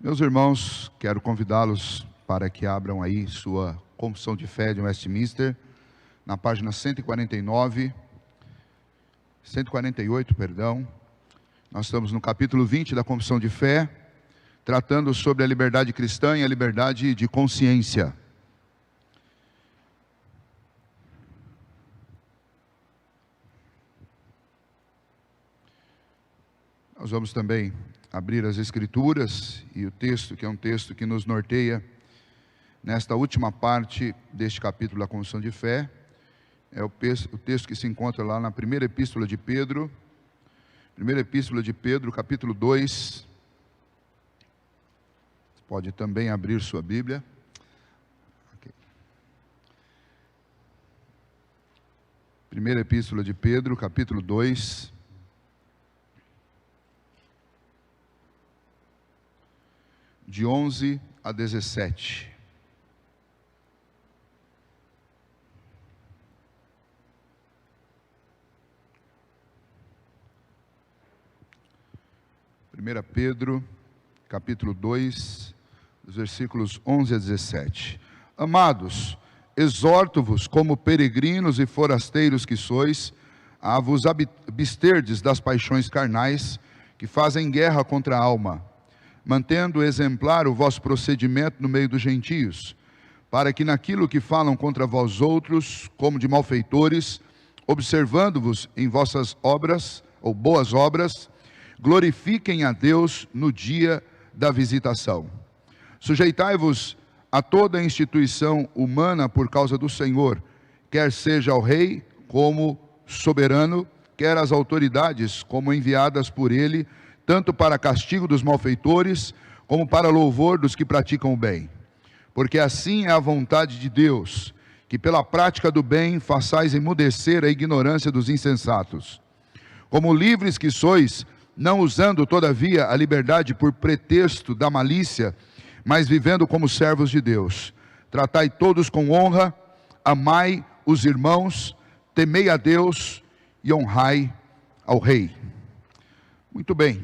Meus irmãos, quero convidá-los para que abram aí sua Confissão de Fé de Westminster, na página 148, perdão. Nós estamos no capítulo 20 da Confissão de Fé, tratando sobre a liberdade cristã e a liberdade de consciência. Nós vamos também abrir as Escrituras e o texto, que é um texto que nos norteia nesta última parte deste capítulo da Confissão de Fé. É o texto que se encontra lá na primeira epístola de Pedro, capítulo 2. Você pode também abrir sua Bíblia. Okay. Primeira epístola de Pedro, capítulo 2. De 11 a 17. Primeira Pedro, capítulo 2, os versículos 11 a 17. Amados, exorto-vos como peregrinos e forasteiros que sois, a vos absterdes das paixões carnais que fazem guerra contra a alma, mantendo exemplar o vosso procedimento no meio dos gentios, para que naquilo que falam contra vós outros, como de malfeitores, observando-vos em vossas obras, ou boas obras, glorifiquem a Deus no dia da visitação. Sujeitai-vos a toda a instituição humana por causa do Senhor, quer seja o rei como soberano, quer as autoridades como enviadas por ele, tanto para castigo dos malfeitores, como para louvor dos que praticam o bem. Porque assim é a vontade de Deus, que pela prática do bem façais emudecer a ignorância dos insensatos. Como livres que sois, não usando todavia a liberdade por pretexto da malícia, mas vivendo como servos de Deus. Tratai todos com honra, amai os irmãos, temei a Deus e honrai ao Rei. Muito bem,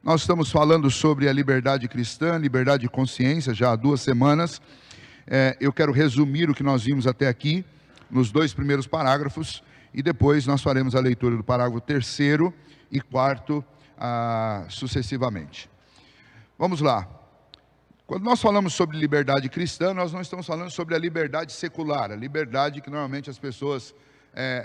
nós estamos falando sobre a liberdade cristã, liberdade de consciência, já há 2 semanas. Eu quero resumir o que nós vimos até aqui, nos 2 primeiros parágrafos, e depois nós faremos a leitura do parágrafo 3º e 4º, sucessivamente. Vamos lá. Quando nós falamos sobre liberdade cristã, nós não estamos falando sobre a liberdade secular, a liberdade que normalmente as pessoas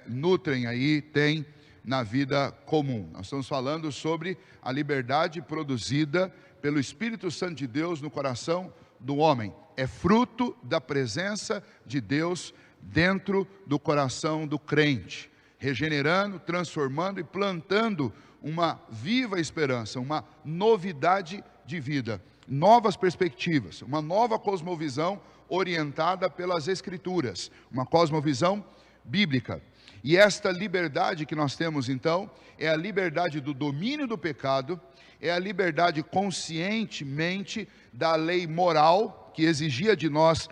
nutrem aí, têm na vida comum. Nós estamos falando sobre a liberdade produzida pelo Espírito Santo de Deus no coração do homem. É fruto da presença de Deus dentro do coração do crente, regenerando, transformando e plantando uma viva esperança, uma novidade de vida, novas perspectivas, uma nova cosmovisão orientada pelas Escrituras, uma cosmovisão bíblica. E esta liberdade que nós temos então, é a liberdade do domínio do pecado, é a liberdade conscientemente da lei moral, que exigia de nós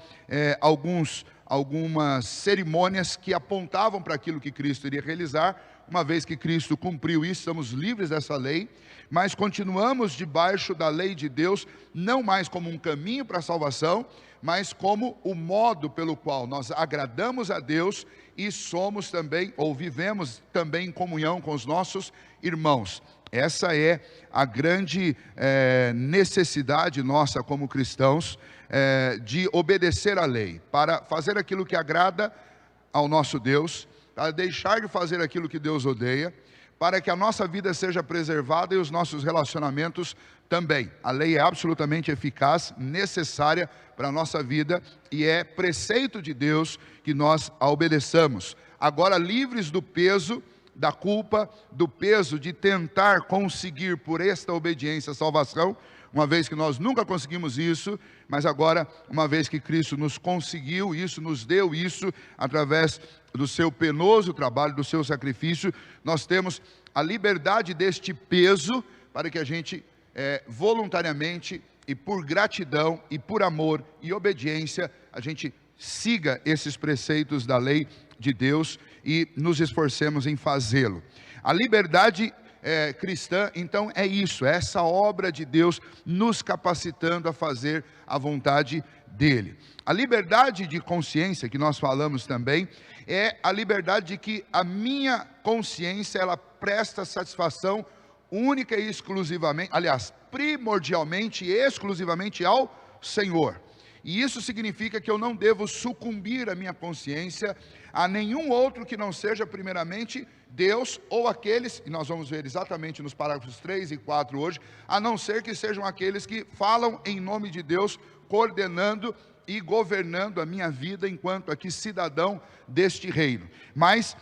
algumas cerimônias que apontavam para aquilo que Cristo iria realizar. Uma vez que Cristo cumpriu isso, estamos livres dessa lei, mas continuamos debaixo da lei de Deus, não mais como um caminho para a salvação, mas como o modo pelo qual nós agradamos a Deus e somos também, ou vivemos também em comunhão com os nossos irmãos. Essa é a grande necessidade nossa como cristãos, de obedecer à lei, para fazer aquilo que agrada ao nosso Deus, para deixar de fazer aquilo que Deus odeia, para que a nossa vida seja preservada e os nossos relacionamentos também. A lei é absolutamente eficaz, necessária para a nossa vida e é preceito de Deus que nós a obedeçamos. Agora, livres do peso da culpa, do peso de tentar conseguir por esta obediência a salvação, uma vez que nós nunca conseguimos isso, mas agora, uma vez que Cristo nos conseguiu isso, nos deu isso, através do seu penoso trabalho, do seu sacrifício, nós temos a liberdade deste peso, para que a gente voluntariamente e por gratidão e por amor e obediência, a gente siga esses preceitos da lei de Deus e nos esforcemos em fazê-lo. A liberdade cristã, então é isso, é essa obra de Deus nos capacitando a fazer a vontade dele. A liberdade de consciência que nós falamos também é a liberdade de que a minha consciência ela presta satisfação única e exclusivamente, aliás, primordialmente e exclusivamente ao Senhor. E isso significa que eu não devo sucumbir a minha consciência a nenhum outro que não seja primeiramente Deus ou aqueles, e nós vamos ver exatamente nos parágrafos 3 e 4 hoje, a não ser que sejam aqueles que falam em nome de Deus, coordenando e governando a minha vida enquanto aqui cidadão deste reino. Mas,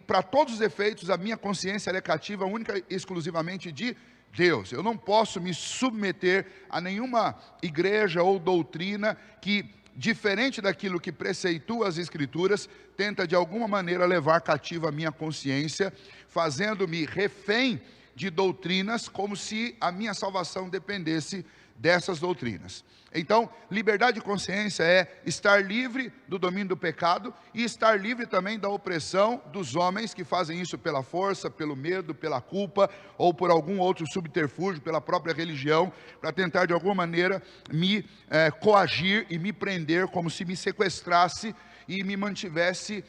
para todos os efeitos, a minha consciência ela é cativa única e exclusivamente de Deus. Eu não posso me submeter a nenhuma igreja ou doutrina que, diferente daquilo que preceitua as Escrituras, tenta de alguma maneira levar cativa a minha consciência, fazendo-me refém de doutrinas, como se a minha salvação dependesse dessas doutrinas. Então, liberdade de consciência é estar livre do domínio do pecado e estar livre também da opressão dos homens que fazem isso pela força, pelo medo, pela culpa ou por algum outro subterfúgio, pela própria religião, para tentar de alguma maneira me coagir e me prender como se me sequestrasse e me mantivesse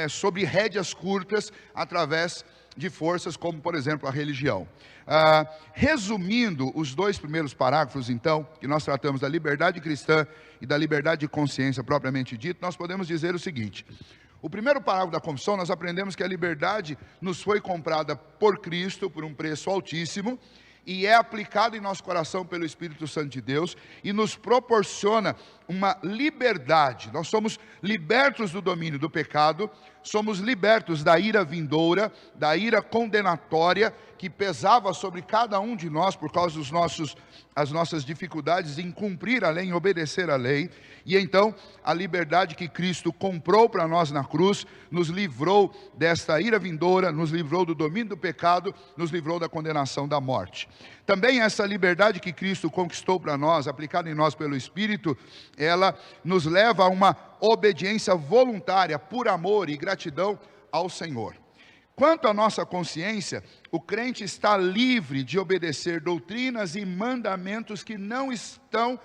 sob rédeas curtas através de forças como, por exemplo, a religião. Resumindo os dois primeiros parágrafos, então, que nós tratamos da liberdade cristã e da liberdade de consciência propriamente dita, nós podemos dizer o seguinte: o primeiro parágrafo da confissão, nós aprendemos que a liberdade nos foi comprada por Cristo, por um preço altíssimo, e é aplicada em nosso coração pelo Espírito Santo de Deus, e nos proporciona uma liberdade. Nós somos libertos do domínio do pecado, somos libertos da ira vindoura, da ira condenatória, que pesava sobre cada um de nós por causa das nossas dificuldades em cumprir a lei, em obedecer a lei. E então a liberdade que Cristo comprou para nós na cruz, nos livrou desta ira vindoura, nos livrou do domínio do pecado, nos livrou da condenação da morte. Também essa liberdade que Cristo conquistou para nós, aplicada em nós pelo Espírito, ela nos leva a uma obediência voluntária, por amor e gratidão ao Senhor. Quanto à nossa consciência, o crente está livre de obedecer doutrinas e mandamentos que não estão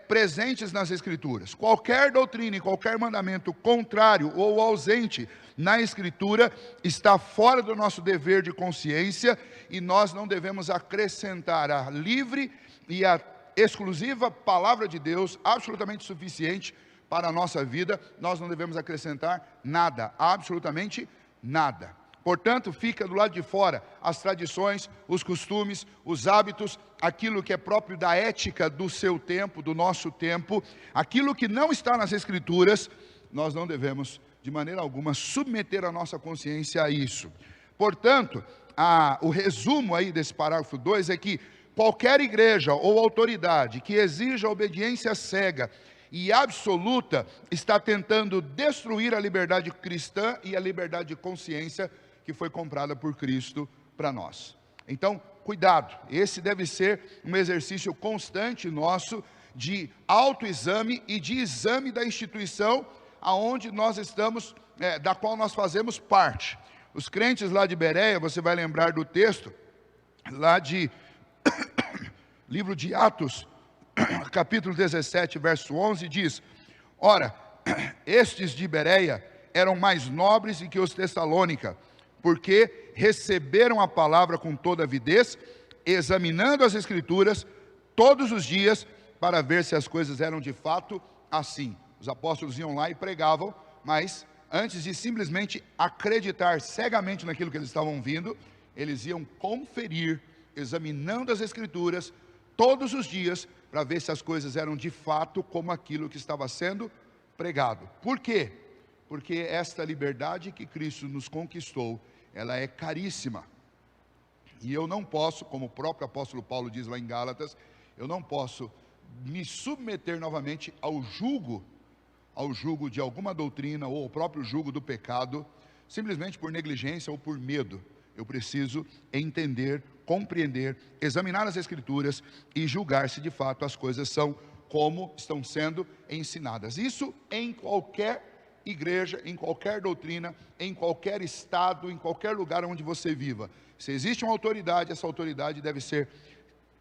presentes nas Escrituras. Qualquer doutrina e qualquer mandamento contrário ou ausente na Escritura está fora do nosso dever de consciência, e nós não devemos acrescentar a livre e a exclusiva palavra de Deus, absolutamente suficiente para a nossa vida. Nós não devemos acrescentar nada, absolutamente nada. Portanto, fica do lado de fora as tradições, os costumes, os hábitos, aquilo que é próprio da ética do seu tempo, do nosso tempo, aquilo que não está nas Escrituras. Nós não devemos de maneira alguma submeter a nossa consciência a isso. Portanto, o resumo aí desse parágrafo 2 é que qualquer igreja ou autoridade que exija obediência cega e absoluta está tentando destruir a liberdade cristã e a liberdade de consciência que foi comprada por Cristo para nós. Então, cuidado, esse deve ser um exercício constante nosso de autoexame e de exame da instituição aonde nós estamos, da qual nós fazemos parte. Os crentes lá de Bereia, você vai lembrar do texto, lá de livro de Atos, capítulo 17, verso 11, diz: ora, estes de Bereia eram mais nobres que os Tessalônica, porque receberam a palavra com toda avidez, examinando as Escrituras todos os dias, para ver se as coisas eram de fato assim. Os apóstolos iam lá e pregavam, mas antes de simplesmente acreditar cegamente naquilo que eles estavam ouvindo, eles iam conferir, examinando as Escrituras todos os dias, para ver se as coisas eram de fato como aquilo que estava sendo pregado. Por quê? Porque esta liberdade que Cristo nos conquistou, ela é caríssima. E eu não posso, como o próprio apóstolo Paulo diz lá em Gálatas, eu não posso me submeter novamente ao jugo de alguma doutrina ou ao próprio jugo do pecado, simplesmente por negligência ou por medo. Eu preciso entender, compreender, examinar as Escrituras e julgar se de fato as coisas são como estão sendo ensinadas. Isso em qualquer igreja, em qualquer doutrina, em qualquer estado, em qualquer lugar onde você viva. Se existe uma autoridade, essa autoridade deve ser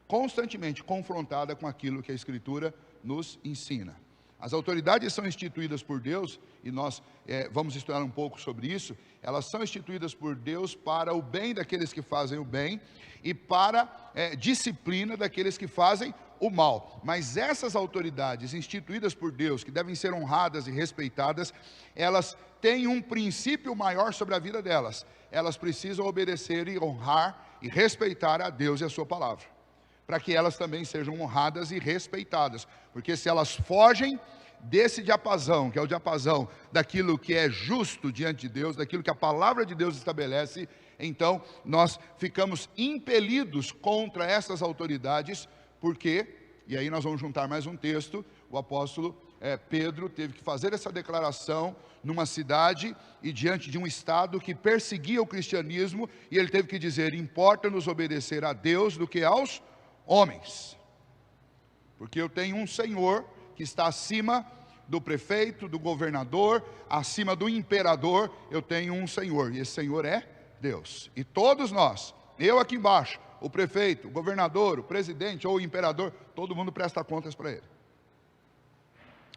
constantemente confrontada com aquilo que a Escritura nos ensina. As autoridades são instituídas por Deus, e nós vamos estudar um pouco sobre isso. Elas são instituídas por Deus para o bem daqueles que fazem o bem e para disciplina daqueles que fazem o mal. Mas essas autoridades instituídas por Deus, que devem ser honradas e respeitadas, elas têm um princípio maior sobre a vida delas. Elas precisam obedecer e honrar e respeitar a Deus e a sua palavra, para que elas também sejam honradas e respeitadas, porque se elas fogem desse diapasão, que é o diapasão daquilo que é justo diante de Deus, daquilo que a palavra de Deus estabelece, então nós ficamos impelidos contra essas autoridades, porque, e aí nós vamos juntar mais um texto, o apóstolo Pedro teve que fazer essa declaração numa cidade e diante de um estado que perseguia o cristianismo, e ele teve que dizer: importa-nos obedecer a Deus do que aos homens, porque eu tenho um Senhor que está acima do prefeito, do governador, acima do imperador. Eu tenho um Senhor, e esse Senhor é Deus, e todos nós, eu aqui embaixo, o prefeito, o governador, o presidente ou o imperador, todo mundo presta contas para ele,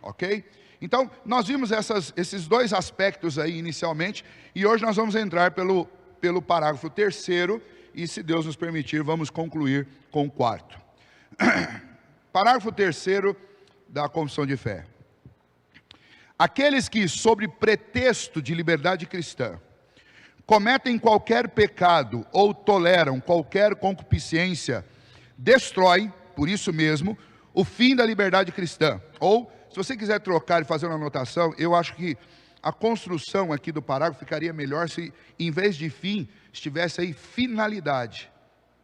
ok? Então nós vimos esses dois aspectos aí inicialmente, e hoje nós vamos entrar pelo parágrafo 3º, e se Deus nos permitir, vamos concluir com o 4º. Parágrafo 3º da Confissão de Fé. Aqueles que, sob pretexto de liberdade cristã, cometem qualquer pecado ou toleram qualquer concupiscência, destroem, por isso mesmo, o fim da liberdade cristã. Ou, se você quiser trocar e fazer uma anotação, eu acho que a construção aqui do parágrafo ficaria melhor se, em vez de fim, estivesse aí finalidade,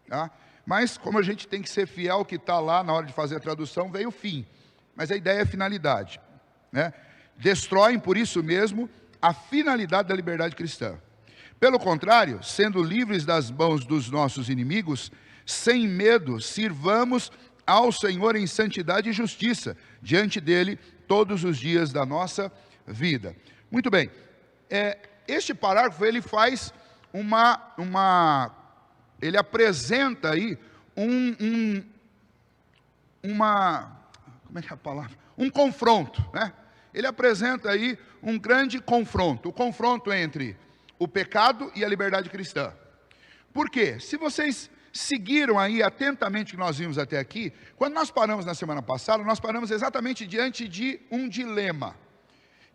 tá? Mas como a gente tem que ser fiel ao que está lá na hora de fazer a tradução, veio o fim, mas a ideia é finalidade, né? Destroem, por isso mesmo, a finalidade da liberdade cristã. Pelo contrário, sendo livres das mãos dos nossos inimigos, sem medo, sirvamos ao Senhor em santidade e justiça, diante dele, todos os dias da nossa vida. Muito bem, este parágrafo, ele faz ele apresenta aí como é que é a palavra? Um confronto, né? Ele apresenta aí um grande confronto, o confronto entre o pecado e a liberdade cristã. Por quê? Se vocês seguiram aí atentamente o que nós vimos até aqui, quando nós paramos na semana passada, nós paramos exatamente diante de um dilema.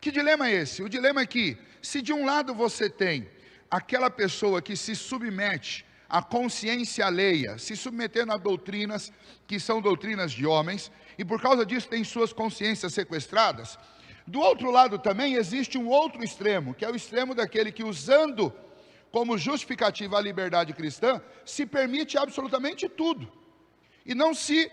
Que dilema é esse? O dilema é que, se de um lado você tem aquela pessoa que se submete à consciência alheia, se submetendo a doutrinas que são doutrinas de homens, e por causa disso tem suas consciências sequestradas, do outro lado também existe um outro extremo, que é o extremo daquele que, usando como justificativa a liberdade cristã, se permite absolutamente tudo, e não se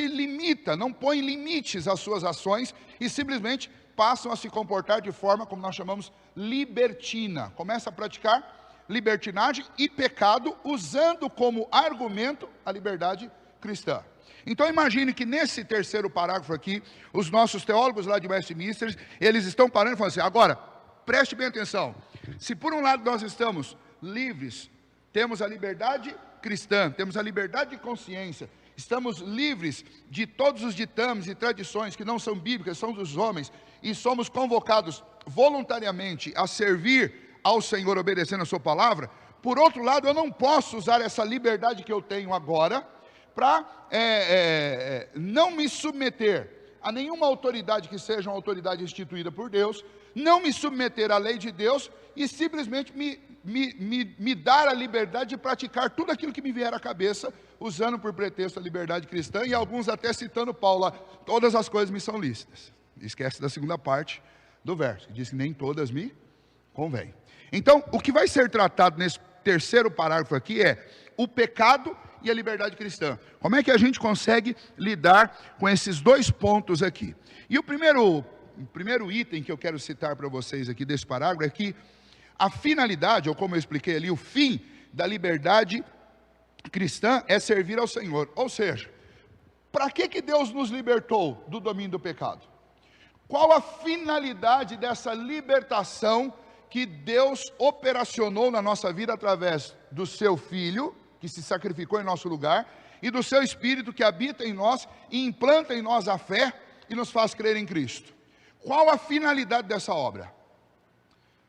limita, não põe limites às suas ações, e simplesmente passam a se comportar de forma, como nós chamamos, libertina. Começa a praticar libertinagem e pecado, usando como argumento a liberdade cristã. Então imagine que nesse terceiro parágrafo aqui, os nossos teólogos lá de Westminster, eles estão parando e falando assim: agora, preste bem atenção, se por um lado nós estamos livres, temos a liberdade cristã, temos a liberdade de consciência, estamos livres de todos os ditames e tradições que não são bíblicas, são dos homens, e somos convocados voluntariamente a servir ao Senhor obedecendo a sua palavra. Por outro lado, eu não posso usar essa liberdade que eu tenho agora para não me submeter a nenhuma autoridade que seja uma autoridade instituída por Deus, não me submeter à lei de Deus e simplesmente me dar a liberdade de praticar tudo aquilo que me vier à cabeça, usando por pretexto a liberdade cristã, e alguns até citando Paulo lá: todas as coisas me são lícitas. Esquece da segunda parte do verso, que diz que nem todas me convêm. Então, o que vai ser tratado nesse terceiro parágrafo aqui é o pecado e a liberdade cristã. Como é que a gente consegue lidar com esses dois pontos aqui? E o primeiro item que eu quero citar para vocês aqui desse parágrafo é que a finalidade, ou como eu expliquei ali, o fim da liberdade cristã é servir ao Senhor. Ou seja, para que Deus nos libertou do domínio do pecado? Qual a finalidade dessa libertação que Deus operacionou na nossa vida através do seu Filho, que se sacrificou em nosso lugar, e do seu Espírito que habita em nós e implanta em nós a fé e nos faz crer em Cristo? Qual a finalidade dessa obra?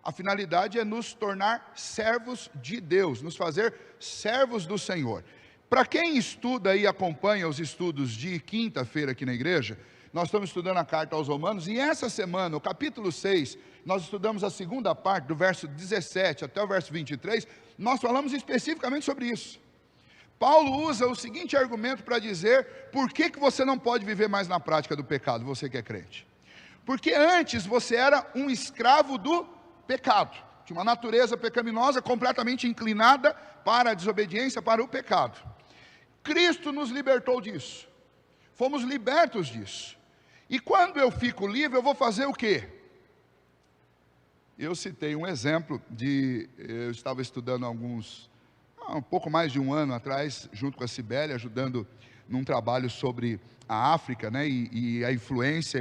A finalidade é nos tornar servos de Deus, nos fazer servos do Senhor. Para quem estuda e acompanha os estudos de quinta-feira aqui na igreja, nós estamos estudando a carta aos Romanos, e essa semana, o capítulo 6, nós estudamos a segunda parte, do verso 17 até o verso 23, nós falamos especificamente sobre isso. Paulo usa o seguinte argumento para dizer por que você não pode viver mais na prática do pecado, você que é crente. Porque antes você era um escravo do pecado, tinha uma natureza pecaminosa completamente inclinada para a desobediência, para o pecado. Cristo nos libertou disso, fomos libertos disso. E quando eu fico livre, eu vou fazer o quê? Eu citei um exemplo eu estava estudando um pouco mais de um ano atrás, junto com a Cibele, ajudando num trabalho sobre a África, né, e a influência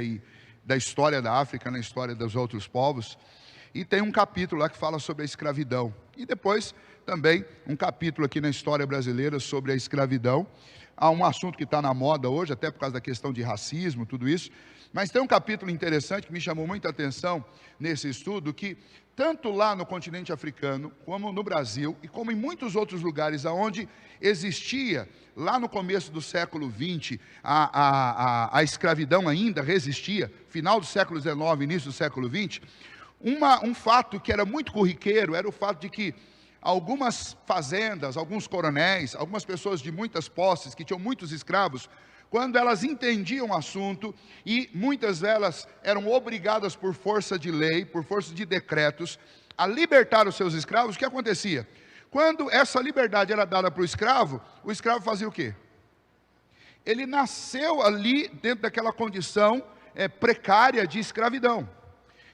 da história da África na história dos outros povos. E tem um capítulo lá que fala sobre a escravidão. E depois também um capítulo aqui na história brasileira sobre a escravidão. Há um assunto que está na moda hoje, até por causa da questão de racismo, tudo isso. Mas tem um capítulo interessante que me chamou muita atenção nesse estudo, que tanto lá no continente africano, como no Brasil, e como em muitos outros lugares onde existia, lá no começo do século XX, a escravidão ainda resistia, final do século XIX, início do século XX, um fato que era muito corriqueiro, era o fato de que algumas fazendas, alguns coronéis, algumas pessoas de muitas posses, que tinham muitos escravos, quando elas entendiam o assunto, e muitas delas eram obrigadas por força de lei, por força de decretos, a libertar os seus escravos, o que acontecia? Quando essa liberdade era dada para o escravo fazia o quê? Ele nasceu ali dentro daquela condição precária de escravidão.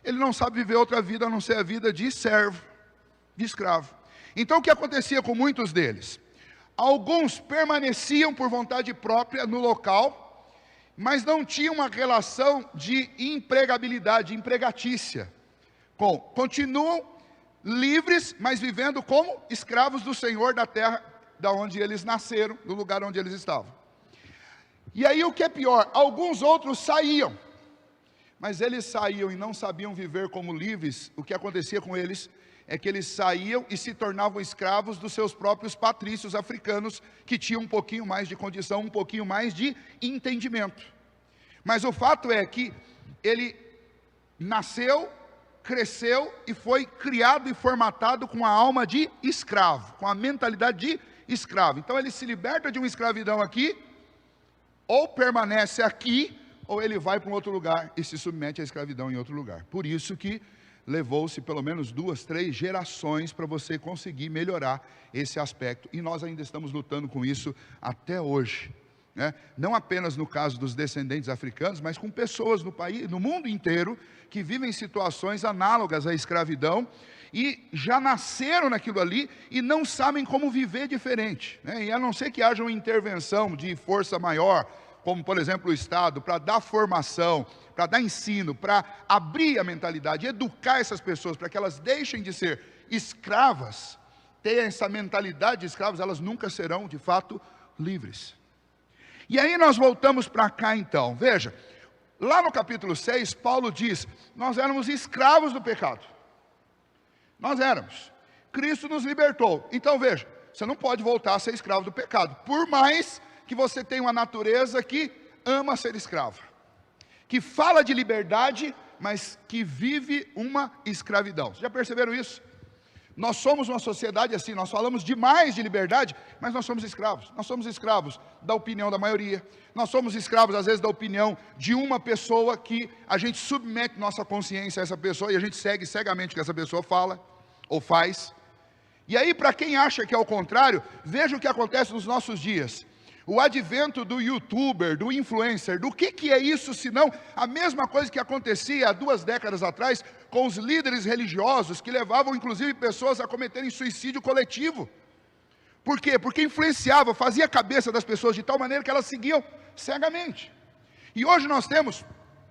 Ele não sabe viver outra vida a não ser a vida de servo, de escravo. Então o que acontecia com muitos deles? Alguns permaneciam por vontade própria no local, mas não tinham uma relação de empregabilidade, empregatícia. Continuam livres, mas vivendo como escravos do Senhor da terra da onde eles nasceram, do lugar onde eles estavam. E aí o que é pior, alguns outros saíam, mas eles saíam e não sabiam viver como livres. O que acontecia com eles é que eles saíam e se tornavam escravos dos seus próprios patrícios africanos, que tinham um pouquinho mais de condição, um pouquinho mais de entendimento. Mas o fato é que ele nasceu, cresceu e foi criado e formatado com a alma de escravo, com a mentalidade de escravo. Então ele se liberta de uma escravidão aqui, ou permanece aqui, ou ele vai para um outro lugar e se submete à escravidão em outro lugar. Por isso que levou-se pelo menos 2, 3 gerações para você conseguir melhorar esse aspecto. E nós ainda estamos lutando com isso até hoje, né? Não apenas no caso dos descendentes africanos, mas com pessoas no país, no mundo inteiro, que vivem situações análogas à escravidão e já nasceram naquilo ali e não sabem como viver diferente, né? E a não ser que haja uma intervenção de força maior, como por exemplo o Estado, para dar formação, para dar ensino, para abrir a mentalidade, educar essas pessoas, para que elas deixem de ser escravas, ter essa mentalidade de escravos, elas nunca serão de fato livres. E aí nós voltamos para cá então, veja, lá no capítulo 6, Paulo diz, nós éramos escravos do pecado, nós éramos, Cristo nos libertou. Então veja, você não pode voltar a ser escravo do pecado, por mais que você tenha uma natureza que ama ser escrava, que fala de liberdade, mas que vive uma escravidão. Vocês já perceberam isso? Nós somos uma sociedade assim, nós falamos demais de liberdade, mas nós somos escravos. Nós somos escravos da opinião da maioria, nós somos escravos às vezes da opinião de uma pessoa que a gente submete nossa consciência a essa pessoa e a gente segue cegamente o que essa pessoa fala ou faz. E aí, para quem acha que é o contrário, veja o que acontece nos nossos dias. O advento do youtuber, do influencer, do que é isso senão a mesma coisa que acontecia há 2 décadas atrás com os líderes religiosos que levavam inclusive pessoas a cometerem suicídio coletivo. Por quê? Porque influenciava, fazia a cabeça das pessoas de tal maneira que elas seguiam cegamente. E hoje nós temos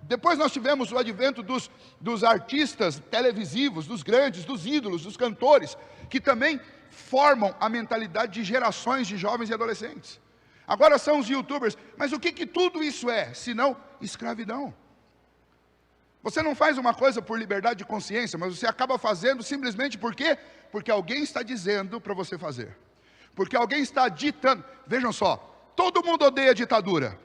Depois nós tivemos o advento dos artistas televisivos, dos grandes, dos ídolos, dos cantores, que também formam a mentalidade de gerações de jovens e adolescentes. Agora são os youtubers. Mas o que tudo isso é, senão escravidão? Você não faz uma coisa por liberdade de consciência, mas você acaba fazendo simplesmente por quê? Porque alguém está dizendo para você fazer. Porque alguém está ditando. Vejam só, todo mundo odeia a ditadura.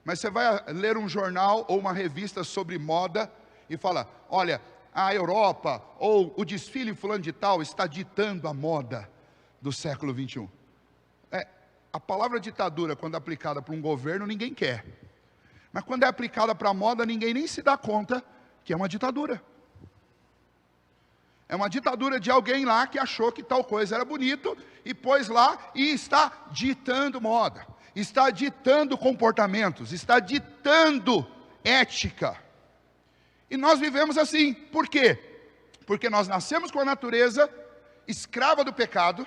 Mas você vai ler um jornal ou uma revista sobre moda e fala, olha, a Europa ou o desfile fulano de tal está ditando a moda do século 21. A palavra ditadura, quando é aplicada para um governo, ninguém quer. Mas quando é aplicada para a moda, ninguém nem se dá conta que é uma ditadura. É uma ditadura de alguém lá que achou que tal coisa era bonito e pôs lá e está ditando moda, está ditando comportamentos, está ditando ética. E nós vivemos assim. Por quê? Porque nós nascemos com a natureza escrava do pecado,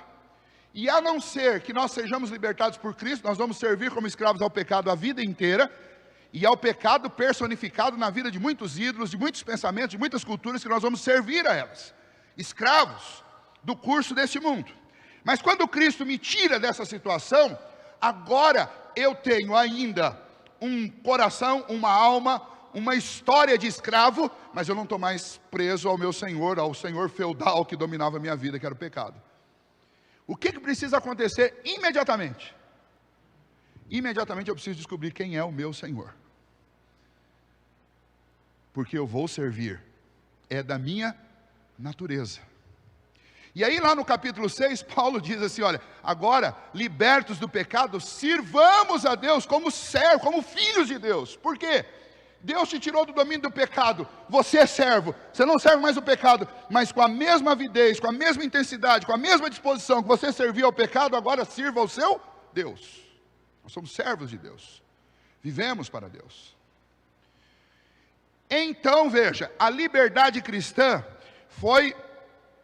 e a não ser que nós sejamos libertados por Cristo, nós vamos servir como escravos ao pecado a vida inteira, e ao pecado personificado na vida de muitos ídolos, de muitos pensamentos, de muitas culturas, que nós vamos servir a elas, escravos do curso deste mundo. Mas quando Cristo me tira dessa situação, agora eu tenho ainda um coração, uma alma, uma história de escravo, mas eu não estou mais preso ao meu senhor, ao senhor feudal que dominava a minha vida, que era o pecado. O que precisa acontecer imediatamente? Imediatamente eu preciso descobrir quem é o meu Senhor. Porque eu vou servir. É da minha natureza. E aí lá no capítulo 6, Paulo diz assim, olha, agora, libertos do pecado, sirvamos a Deus como servos, como filhos de Deus. Por quê? Deus te tirou do domínio do pecado, você é servo, você não serve mais o pecado, mas com a mesma avidez, com a mesma intensidade, com a mesma disposição que você servia ao pecado, agora sirva ao seu Deus. Nós somos servos de Deus, vivemos para Deus. Então veja, a liberdade cristã foi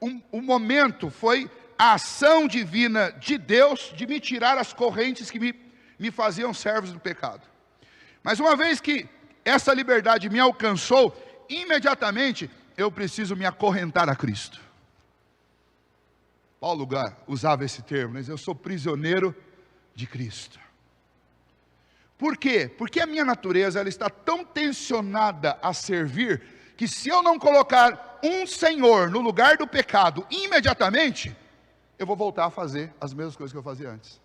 um momento, foi a ação divina de Deus de me tirar as correntes que me faziam servos do pecado. Mas uma vez que essa liberdade me alcançou, imediatamente eu preciso me acorrentar a Cristo. Paulo usava esse termo, mas eu sou prisioneiro de Cristo. Por quê? Porque a minha natureza ela está tão tensionada a servir, que se eu não colocar um Senhor no lugar do pecado imediatamente, eu vou voltar a fazer as mesmas coisas que eu fazia antes.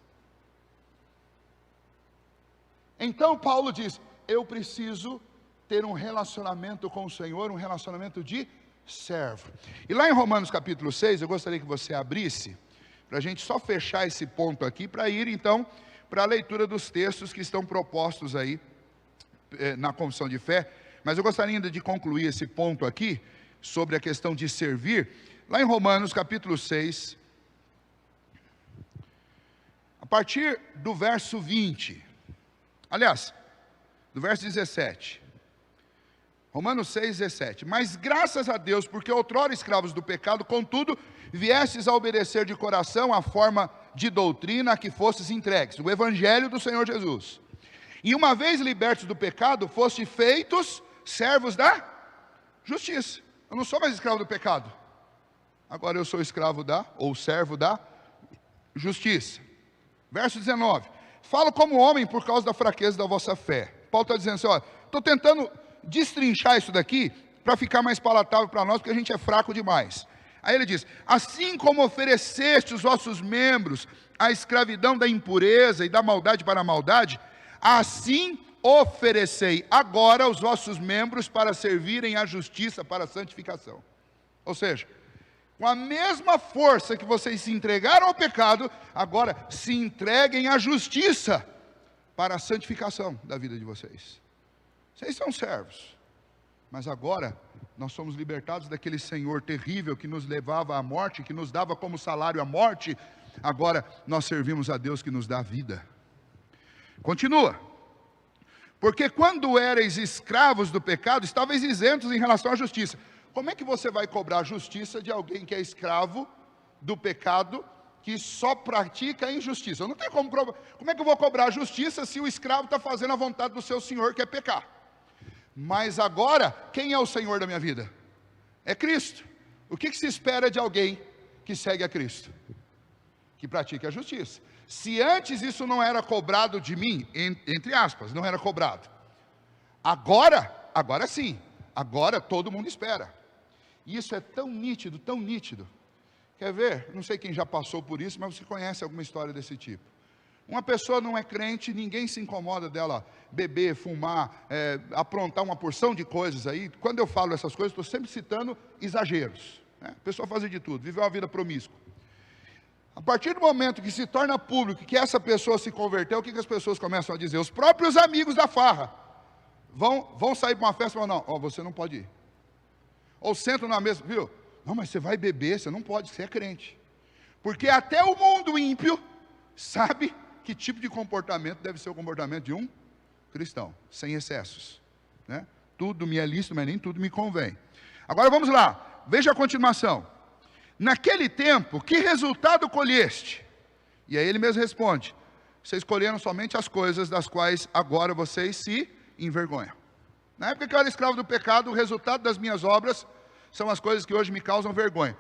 Então Paulo diz, eu preciso ter um relacionamento com o Senhor, um relacionamento de servo. E lá em Romanos capítulo 6, eu gostaria que você abrisse, para a gente só fechar esse ponto aqui, para ir então para a leitura dos textos que estão propostos aí na confissão de fé. Mas eu gostaria ainda de concluir esse ponto aqui, sobre a questão de servir, lá em Romanos capítulo 6, a partir do verso 20, aliás, do verso 17, Romanos 6, 17, mas graças a Deus, porque outrora escravos do pecado, contudo, viestes a obedecer de coração a forma de doutrina a que fostes entregues, o evangelho do Senhor Jesus, e uma vez libertos do pecado, foste feitos servos da justiça. Eu não sou mais escravo do pecado, agora eu sou escravo ou servo da justiça. Verso 19, falo como homem por causa da fraqueza da vossa fé. Paulo está dizendo assim, olha, estou tentando destrinchar isso daqui, para ficar mais palatável para nós, porque a gente é fraco demais. Aí ele diz, assim como ofereceste os vossos membros à escravidão da impureza e da maldade para a maldade, assim oferecei agora os vossos membros para servirem à justiça, para a santificação. Ou seja, com a mesma força que vocês se entregaram ao pecado, agora se entreguem à justiça, para a santificação da vida de vocês. Vocês são servos, mas agora nós somos libertados daquele senhor terrível que nos levava à morte, que nos dava como salário a morte. Agora nós servimos a Deus que nos dá a vida. Continua, porque quando erais escravos do pecado, estavais isentos em relação à justiça. Como é que você vai cobrar a justiça de alguém que é escravo do pecado, que só pratica a injustiça? Eu não tenho como provar. Como é que eu vou cobrar a justiça se o escravo está fazendo a vontade do seu senhor, que é pecar? Mas agora, quem é o Senhor da minha vida? É Cristo. O que se espera de alguém que segue a Cristo? Que pratique a justiça. Se antes isso não era cobrado de mim, entre aspas, não era cobrado. Agora sim. Agora todo mundo espera. E isso é tão nítido, tão nítido. Quer ver? Não sei quem já passou por isso, mas você conhece alguma história desse tipo. Uma pessoa não é crente, ninguém se incomoda dela beber, fumar, aprontar uma porção de coisas aí. Quando eu falo essas coisas, estou sempre citando exageros, né? A pessoa faz de tudo, vive uma vida promíscua. A partir do momento que se torna público que essa pessoa se converteu, o que as pessoas começam a dizer? Os próprios amigos da farra vão sair para uma festa e falam, não, você não pode ir. Ou sentam na mesa, viu? Não, mas você vai beber, você não pode, você é crente. Porque até o mundo ímpio sabe que tipo de comportamento deve ser o comportamento de um cristão, sem excessos, né? Tudo me é lícito, mas nem tudo me convém. Agora vamos lá, veja a continuação. Naquele tempo, que resultado colheste? E aí ele mesmo responde, vocês colheram somente as coisas das quais agora vocês se envergonham. Na época que eu era escravo do pecado, o resultado das minhas obras são as coisas que hoje me causam vergonha.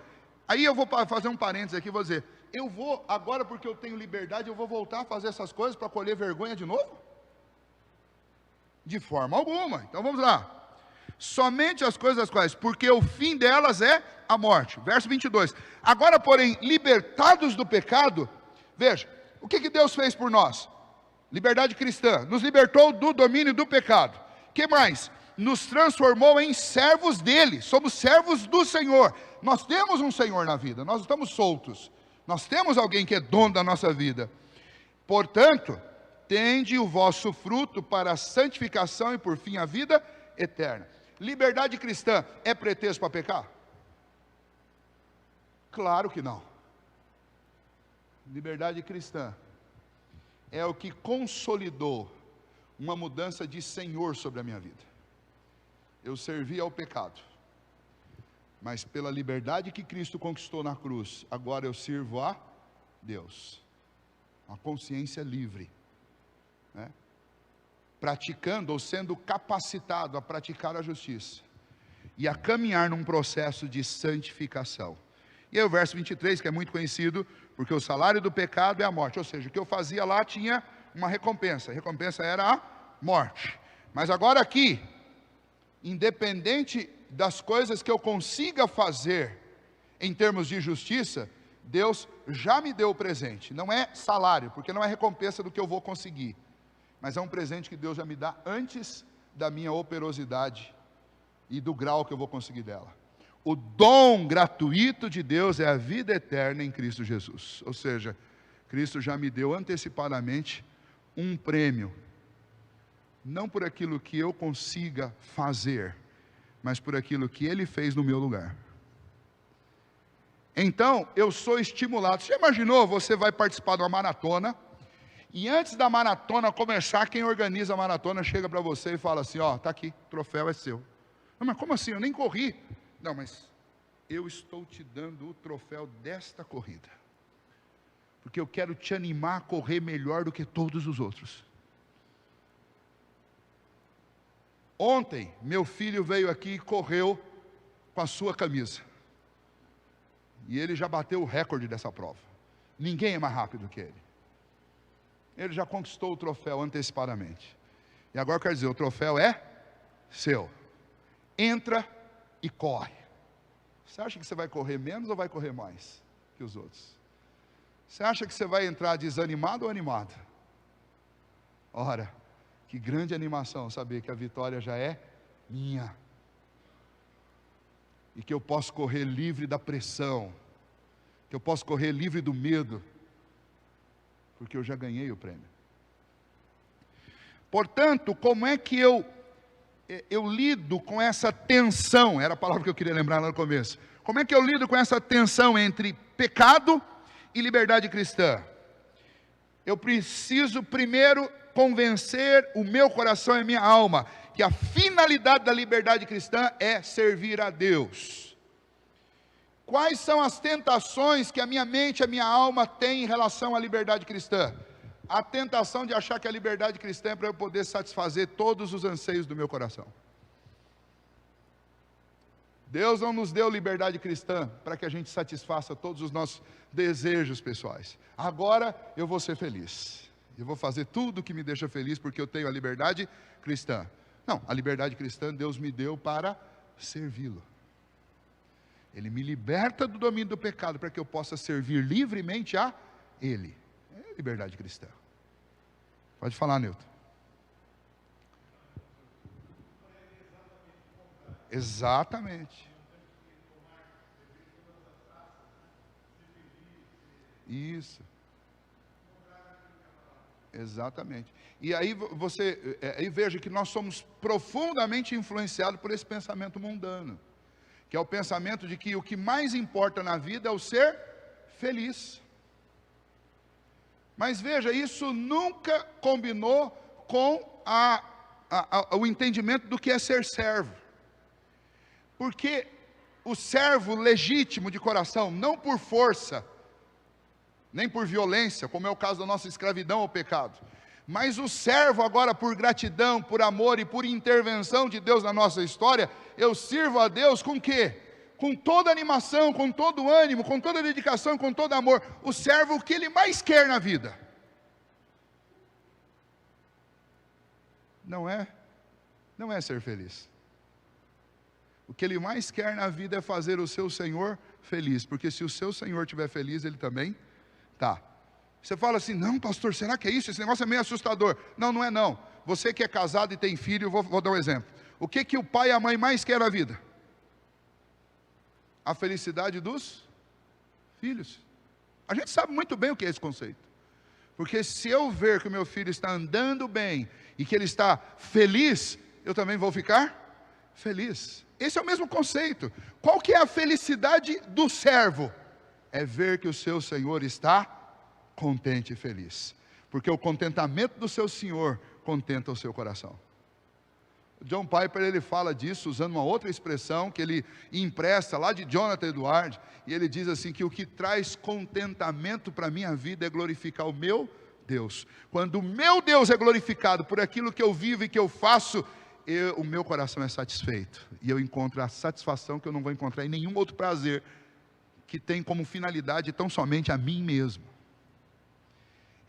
Aí eu vou fazer um parênteses aqui, vou dizer, eu vou, agora porque eu tenho liberdade, eu vou voltar a fazer essas coisas para colher vergonha de novo? De forma alguma. Então vamos lá. Somente as coisas das quais, porque o fim delas é a morte. Verso 22. Agora, porém, libertados do pecado, veja, o que Deus fez por nós? Liberdade cristã, nos libertou do domínio do pecado. O que mais? Nos transformou em servos dele, somos servos do Senhor. Nós temos um Senhor na vida, nós estamos soltos. Nós temos alguém que é dono da nossa vida. Portanto, tende o vosso fruto para a santificação e por fim a vida eterna. Liberdade cristã é pretexto para pecar? Claro que não. Liberdade cristã é o que consolidou uma mudança de Senhor sobre a minha vida. Eu servi ao pecado, mas pela liberdade que Cristo conquistou na cruz, agora eu sirvo a Deus. Uma consciência livre, né? Praticando ou sendo capacitado a praticar a justiça e a caminhar num processo de santificação. E aí o verso 23, que é muito conhecido, porque o salário do pecado é a morte, ou seja, o que eu fazia lá tinha uma recompensa, a recompensa era a morte. Mas agora aqui, independente das coisas que eu consiga fazer em termos de justiça, Deus já me deu o presente. Não é salário, porque não é recompensa do que eu vou conseguir, mas é um presente que Deus já me dá antes da minha operosidade e do grau que eu vou conseguir dela. O dom gratuito de Deus é a vida eterna em Cristo Jesus. Ou seja, Cristo já me deu antecipadamente um prêmio, não por aquilo que eu consiga fazer, mas por aquilo que Ele fez no meu lugar. Então, eu sou estimulado. Você imaginou, você vai participar de uma maratona, e antes da maratona começar, quem organiza a maratona chega para você e fala assim, ó, está aqui, o troféu é seu. Não, mas como assim, eu nem corri. Não, mas eu estou te dando o troféu desta corrida, porque eu quero te animar a correr melhor do que todos os outros. Ontem, meu filho veio aqui e correu com a sua camisa. E ele já bateu o recorde dessa prova. Ninguém é mais rápido que ele. Ele já conquistou o troféu antecipadamente. E agora quer dizer, o troféu é seu. Entra e corre. Você acha que você vai correr menos ou vai correr mais que os outros? Você acha que você vai entrar desanimado ou animado? Ora, que grande animação saber que a vitória já é minha. E que eu posso correr livre da pressão. Que eu posso correr livre do medo. Porque eu já ganhei o prêmio. Portanto, como é que eu lido com essa tensão? Era a palavra que eu queria lembrar lá no começo. Como é que eu lido com essa tensão entre pecado e liberdade cristã? Eu preciso primeiro convencer o meu coração e a minha alma que a finalidade da liberdade cristã é servir a Deus. Quais são as tentações que a minha mente e a minha alma têm em relação à liberdade cristã? A tentação de achar que a liberdade cristã é para eu poder satisfazer todos os anseios do meu coração. Deus não nos deu liberdade cristã para que a gente satisfaça todos os nossos desejos pessoais. Agora eu vou ser feliz. Eu vou fazer tudo o que me deixa feliz porque eu tenho a liberdade cristã. Não, a liberdade cristã Deus me deu para servi-lo. Ele me liberta do domínio do pecado para que eu possa servir livremente a Ele. É liberdade cristã. Pode falar, Newton. Exatamente. Isso. Exatamente. E aí aí veja que nós somos profundamente influenciados por esse pensamento mundano, que é o pensamento de que o que mais importa na vida é o ser feliz. Mas veja, isso nunca combinou com o entendimento do que é ser servo. Porque o servo legítimo de coração, não por força, nem por violência, como é o caso da nossa escravidão ao pecado, mas o servo agora por gratidão, por amor e por intervenção de Deus na nossa história, eu sirvo a Deus com o quê? Com toda animação, com todo ânimo, com toda dedicação, com todo amor. O servo, o que ele mais quer na vida? Não é ser feliz. O que ele mais quer na vida é fazer o seu Senhor feliz, porque se o seu Senhor estiver feliz, ele também está. Você fala assim, não pastor, será que é isso? Esse negócio é meio assustador. Não, não é não. Você que é casado e tem filho, vou dar um exemplo. O que o pai e a mãe mais querem na vida? A felicidade dos filhos. A gente sabe muito bem o que é esse conceito. Porque se eu ver que o meu filho está andando bem e que ele está feliz, eu também vou ficar feliz. Esse é o mesmo conceito. Qual que é a felicidade do servo? É ver que o seu Senhor está contente e feliz. Porque o contentamento do seu Senhor contenta o seu coração. John Piper, ele fala disso usando uma outra expressão que ele empresta lá de Jonathan Edwards, e ele diz assim que o que traz contentamento para a minha vida é glorificar o meu Deus. Quando o meu Deus é glorificado por aquilo que eu vivo e que eu faço, o meu coração é satisfeito, e eu encontro a satisfação que eu não vou encontrar em nenhum outro prazer, que tem como finalidade tão somente a mim mesmo.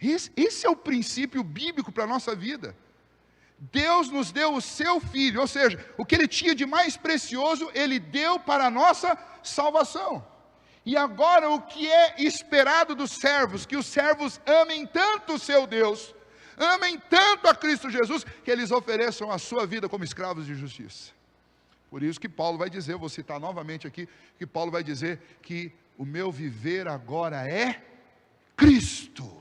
Esse é o princípio bíblico para a nossa vida. Deus nos deu o seu Filho, ou seja, o que Ele tinha de mais precioso, Ele deu para a nossa salvação. E agora o que é esperado dos servos, que os servos amem tanto o seu Deus, amem tanto a Cristo Jesus, que eles ofereçam a sua vida como escravos de justiça. Por isso que Paulo vai dizer, eu vou citar novamente aqui, que Paulo vai dizer que o meu viver agora é Cristo.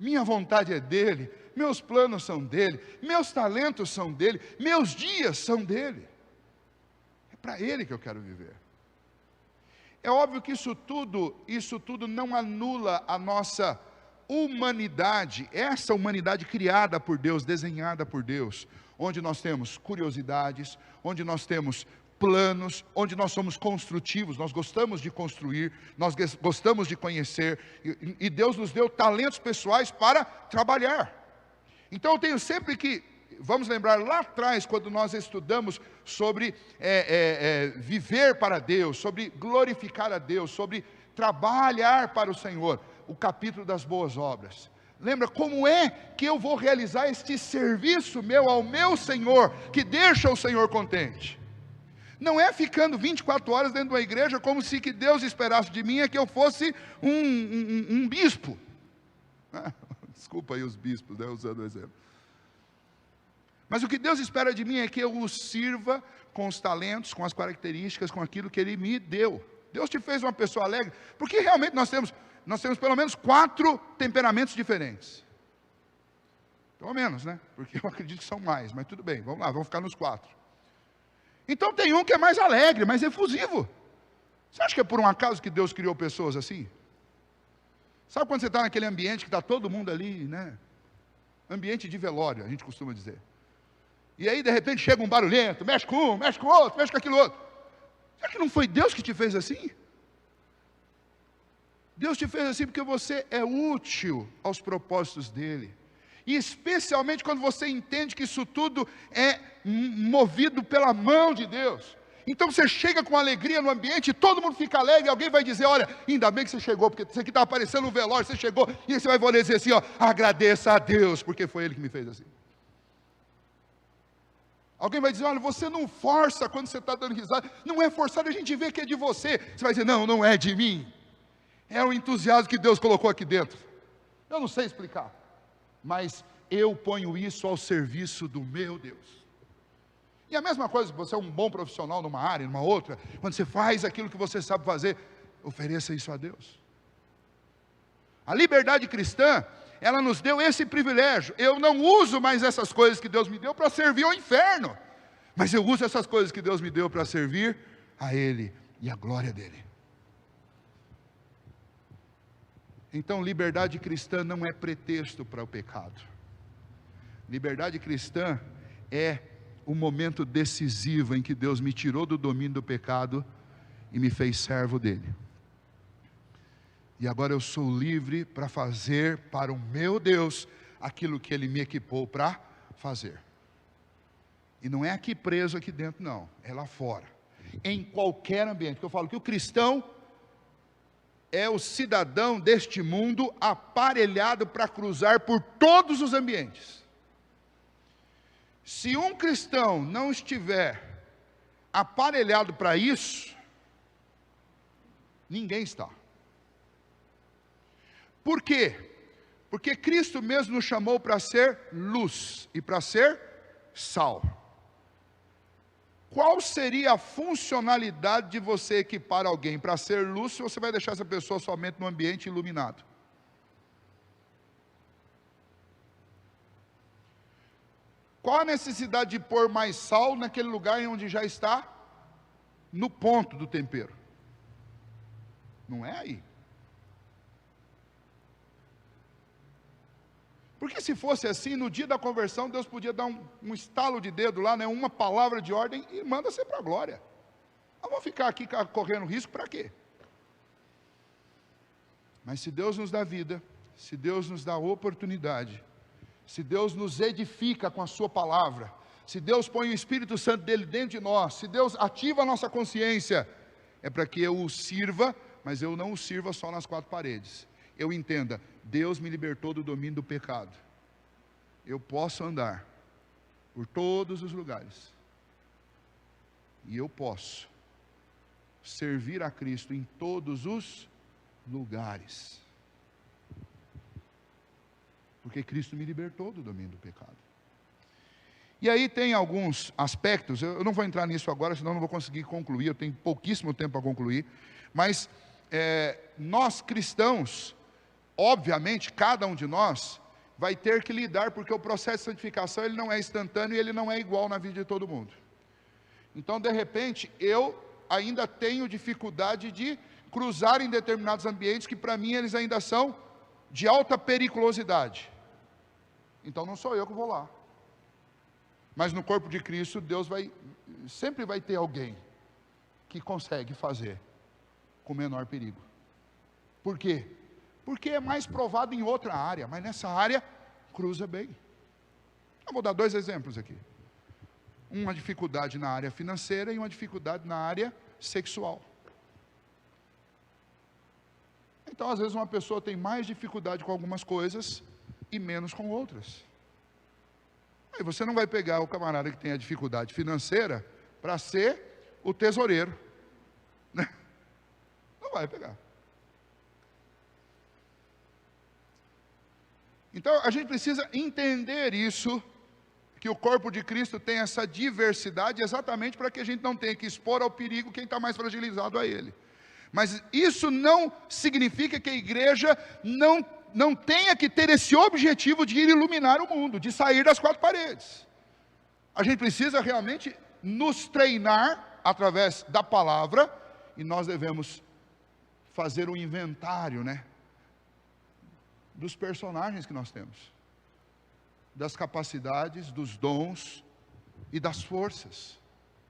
Minha vontade é dele, meus planos são dele, meus talentos são dele, meus dias são dele. É para ele que eu quero viver. É óbvio que isso tudo não anula a nossa humanidade, essa humanidade criada por Deus, desenhada por Deus, onde nós temos curiosidades, onde nós temos planos, onde nós somos construtivos, nós gostamos de construir, nós gostamos de conhecer, e Deus nos deu talentos pessoais para trabalhar. Então eu tenho sempre que, vamos lembrar lá atrás, quando nós estudamos sobre viver para Deus, sobre glorificar a Deus, sobre trabalhar para o Senhor, o capítulo das boas obras. Lembra como é que eu vou realizar este serviço meu ao meu Senhor, que deixa o Senhor contente? Não é ficando 24 horas dentro de uma igreja, como se que Deus esperasse de mim é que eu fosse um bispo. Desculpa aí os bispos, né, usando o exemplo. Mas o que Deus espera de mim é que eu o sirva com os talentos, com as características, com aquilo que Ele me deu. Deus te fez uma pessoa alegre, porque realmente nós temos pelo menos 4 temperamentos diferentes. Pelo menos, né? Porque eu acredito que são mais, mas tudo bem, vamos lá, vamos ficar nos 4. Então tem um que é mais alegre, mais efusivo. Você acha que é por um acaso que Deus criou pessoas assim? Sabe quando você está naquele ambiente que está todo mundo ali, né? Ambiente de velório, a gente costuma dizer. E aí de repente chega um barulhento, mexe com um, mexe com o outro, mexe com aquilo outro. Será que não foi Deus que te fez assim? Deus te fez assim porque você é útil aos propósitos dEle. E especialmente quando você entende que isso tudo é movido pela mão de Deus. Então você chega com alegria no ambiente, todo mundo fica alegre, alguém vai dizer, olha, ainda bem que você chegou, porque isso aqui estava parecendo um velório, você chegou, e aí você vai poder dizer assim, ó, agradeça a Deus, porque foi Ele que me fez assim. Alguém vai dizer, olha, você não força quando você está dando risada, não é forçado, a gente vê que é de você. Você vai dizer, não, não é de mim, é o entusiasmo que Deus colocou aqui dentro. Eu não sei explicar, mas eu ponho isso ao serviço do meu Deus. E a mesma coisa, você é um bom profissional numa área, numa outra, quando você faz aquilo que você sabe fazer, ofereça isso a Deus. A liberdade cristã, ela nos deu esse privilégio. Eu não uso mais essas coisas que Deus me deu para servir ao inferno, mas eu uso essas coisas que Deus me deu para servir a Ele e a glória dEle. Então, liberdade cristã não é pretexto para o pecado. Liberdade cristã é o momento decisivo em que Deus me tirou do domínio do pecado e me fez servo dEle. E agora eu sou livre para fazer para o meu Deus aquilo que Ele me equipou para fazer. E não é aqui preso aqui dentro não, é lá fora. Em qualquer ambiente, que eu falo que o cristão é o cidadão deste mundo aparelhado para cruzar por todos os ambientes. Se um cristão não estiver aparelhado para isso, ninguém está. Por quê? Porque Cristo mesmo nos chamou para ser luz e para ser sal. Qual seria a funcionalidade de você equipar alguém para ser luz, se você vai deixar essa pessoa somente no ambiente iluminado? Qual a necessidade de pôr mais sal naquele lugar onde já está no ponto do tempero? Não é aí. Porque se fosse assim, no dia da conversão, Deus podia dar um estalo de dedo lá, né, uma palavra de ordem e manda ser para a glória. Nós vamos ficar aqui correndo risco para quê? Mas se Deus nos dá vida, se Deus nos dá oportunidade, se Deus nos edifica com a sua palavra, se Deus põe o Espírito Santo dele dentro de nós, se Deus ativa a nossa consciência, é para que eu o sirva, mas eu não o sirva só nas quatro paredes. Eu entenda, Deus me libertou do domínio do pecado. Eu posso andar por todos os lugares. E eu posso servir a Cristo em todos os lugares. Porque Cristo me libertou do domínio do pecado. E aí tem alguns aspectos, eu não vou entrar nisso agora, senão não vou conseguir concluir, eu tenho pouquíssimo tempo para concluir, mas nós cristãos, obviamente, cada um de nós vai ter que lidar, porque o processo de santificação ele não é instantâneo e ele não é igual na vida de todo mundo. Então, de repente, eu ainda tenho dificuldade de cruzar em determinados ambientes que para mim eles ainda são de alta periculosidade. Então não sou eu que vou lá. Mas no corpo de Cristo, Deus sempre vai ter alguém que consegue fazer com menor perigo. Por quê? Porque é mais provado em outra área, mas nessa área cruza bem. Eu vou dar dois exemplos aqui. Uma dificuldade na área financeira e uma dificuldade na área sexual. Então, às vezes, uma pessoa tem mais dificuldade com algumas coisas e menos com outras. Aí você não vai pegar o camarada que tem a dificuldade financeira para ser o tesoureiro, né? Não vai pegar. Então, a gente precisa entender isso, que o corpo de Cristo tem essa diversidade, exatamente para que a gente não tenha que expor ao perigo quem está mais fragilizado a ele. Mas isso não significa que a igreja não tenha que ter esse objetivo de ir iluminar o mundo, de sair das quatro paredes. A gente precisa realmente nos treinar através da palavra, e nós devemos fazer um inventário, né, dos personagens que nós temos, das capacidades, dos dons e das forças,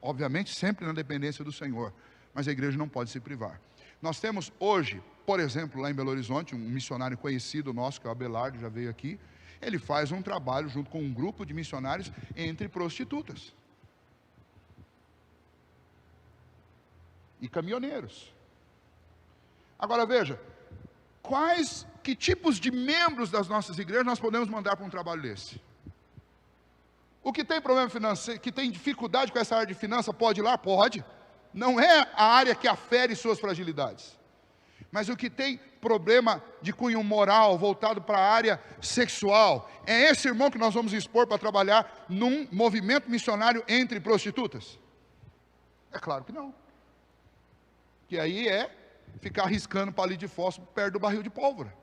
obviamente sempre na dependência do Senhor, mas a igreja não pode se privar. Nós temos hoje, por exemplo, lá em Belo Horizonte, um missionário conhecido nosso, que é o Abelardo, já veio aqui, ele faz um trabalho junto com um grupo de missionários entre prostitutas. e caminhoneiros. Agora veja, que tipos de membros das nossas igrejas nós podemos mandar para um trabalho desse? O que tem problema financeiro, que tem dificuldade com essa área de finanças, pode ir lá? Pode. Não é a área que afere suas fragilidades. Mas o que tem problema de cunho moral, voltado para a área sexual, é esse irmão que nós vamos expor para trabalhar num movimento missionário entre prostitutas? É claro que não. Que aí é ficar riscando palito de fósforo perto do barril de pólvora.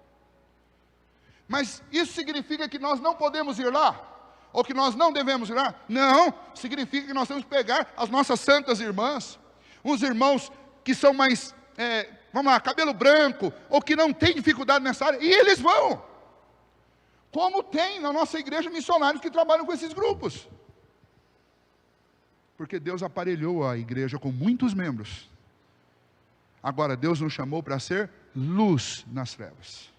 Mas isso significa que nós não podemos ir lá? Ou que nós não devemos ir lá? Não, significa que nós temos que pegar as nossas santas irmãs, uns irmãos que são mais, vamos lá, cabelo branco, ou que não tem dificuldade nessa área, e eles vão. Como tem na nossa igreja missionários que trabalham com esses grupos. Porque Deus aparelhou a igreja com muitos membros. Agora, Deus nos chamou para ser luz nas trevas.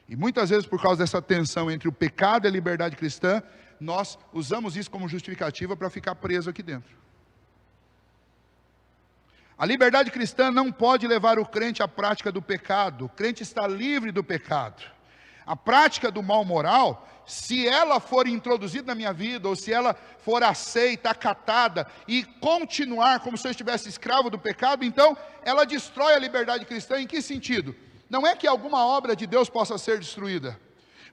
E muitas vezes, por causa dessa tensão entre o pecado e a liberdade cristã, nós usamos isso como justificativa para ficar preso aqui dentro. A liberdade cristã não pode levar o crente à prática do pecado. O crente está livre do pecado. A prática do mal moral, se ela for introduzida na minha vida, ou se ela for aceita, acatada, e continuar como se eu estivesse escravo do pecado, então ela destrói a liberdade cristã. Em que sentido? Não é que alguma obra de Deus possa ser destruída,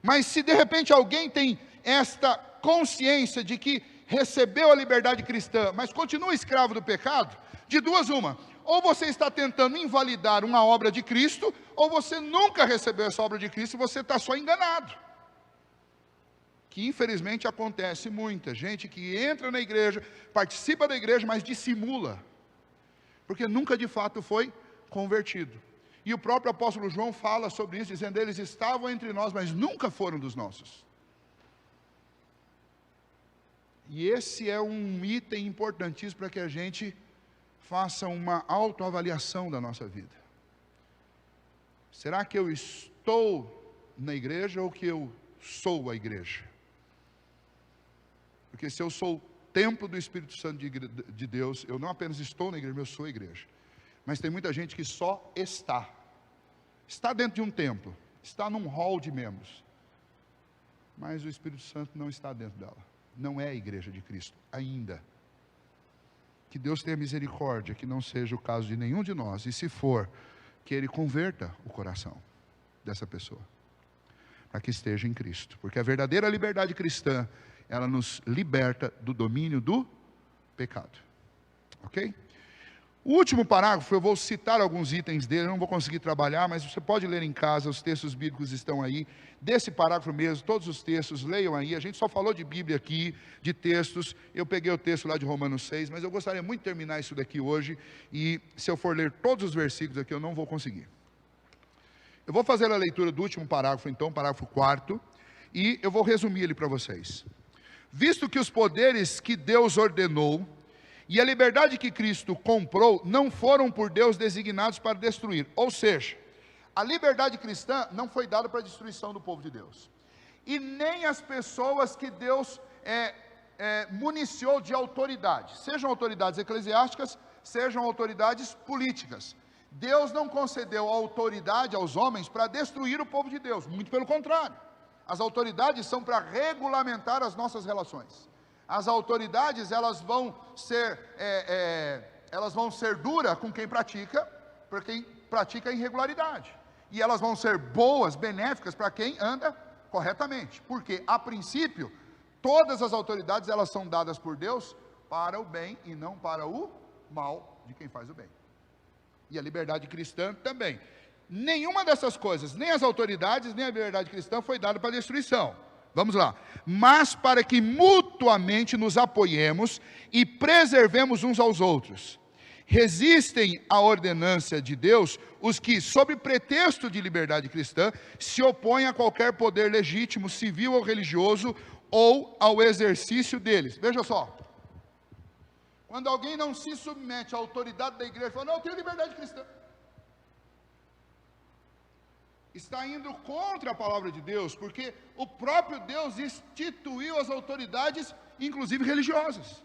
mas se de repente alguém tem esta consciência de que recebeu a liberdade cristã, mas continua escravo do pecado, de duas uma: ou você está tentando invalidar uma obra de Cristo, ou você nunca recebeu essa obra de Cristo e você está só enganado. Que infelizmente acontece muita gente que entra na igreja, participa da igreja, mas dissimula, porque nunca de fato foi convertido. E o próprio apóstolo João fala sobre isso, dizendo: eles estavam entre nós, mas nunca foram dos nossos. E esse é um item importantíssimo para que a gente faça uma autoavaliação da nossa vida. Será que eu estou na igreja ou que eu sou a igreja? Porque se eu sou o templo do Espírito Santo de Deus, eu não apenas estou na igreja, eu sou a igreja. Mas tem muita gente que só está dentro de um templo, está num hall de membros, mas o Espírito Santo não está dentro dela, não é a igreja de Cristo ainda. Que Deus tenha misericórdia, que não seja o caso de nenhum de nós, e se for, que Ele converta o coração dessa pessoa, para que esteja em Cristo, porque a verdadeira liberdade cristã, ela nos liberta do domínio do pecado, ok? O último parágrafo, eu vou citar alguns itens dele, eu não vou conseguir trabalhar, mas você pode ler em casa, os textos bíblicos estão aí, desse parágrafo mesmo, todos os textos, leiam aí. A gente só falou de Bíblia aqui, de textos, eu peguei o texto lá de Romanos 6, mas eu gostaria muito de terminar isso daqui hoje, e se eu for ler todos os versículos aqui, eu não vou conseguir. Eu vou fazer a leitura do último parágrafo então, parágrafo 4, e eu vou resumir ele para vocês. Visto que os poderes que Deus ordenou, e a liberdade que Cristo comprou, não foram por Deus designados para destruir. Ou seja, a liberdade cristã não foi dada para a destruição do povo de Deus. E nem as pessoas que Deus municiou de autoridade. Sejam autoridades eclesiásticas, sejam autoridades políticas. Deus não concedeu autoridade aos homens para destruir o povo de Deus. Muito pelo contrário. As autoridades são para regulamentar as nossas relações. As autoridades, elas vão ser duras com quem pratica, para quem pratica a irregularidade. E elas vão ser boas, benéficas para quem anda corretamente. Porque, a princípio, todas as autoridades, elas são dadas por Deus para o bem e não para o mal de quem faz o bem. E a liberdade cristã também. Nenhuma dessas coisas, nem as autoridades, nem a liberdade cristã foi dada para destruição. Vamos lá. Mas para que mutuamente nos apoiemos e preservemos uns aos outros. Resistem à ordenança de Deus os que, sob pretexto de liberdade cristã, se opõem a qualquer poder legítimo, civil ou religioso, ou ao exercício deles. Veja só. Quando alguém não se submete à autoridade da igreja, fala: não, eu tenho liberdade cristã. Está indo contra a palavra de Deus, porque o próprio Deus instituiu as autoridades, inclusive religiosas.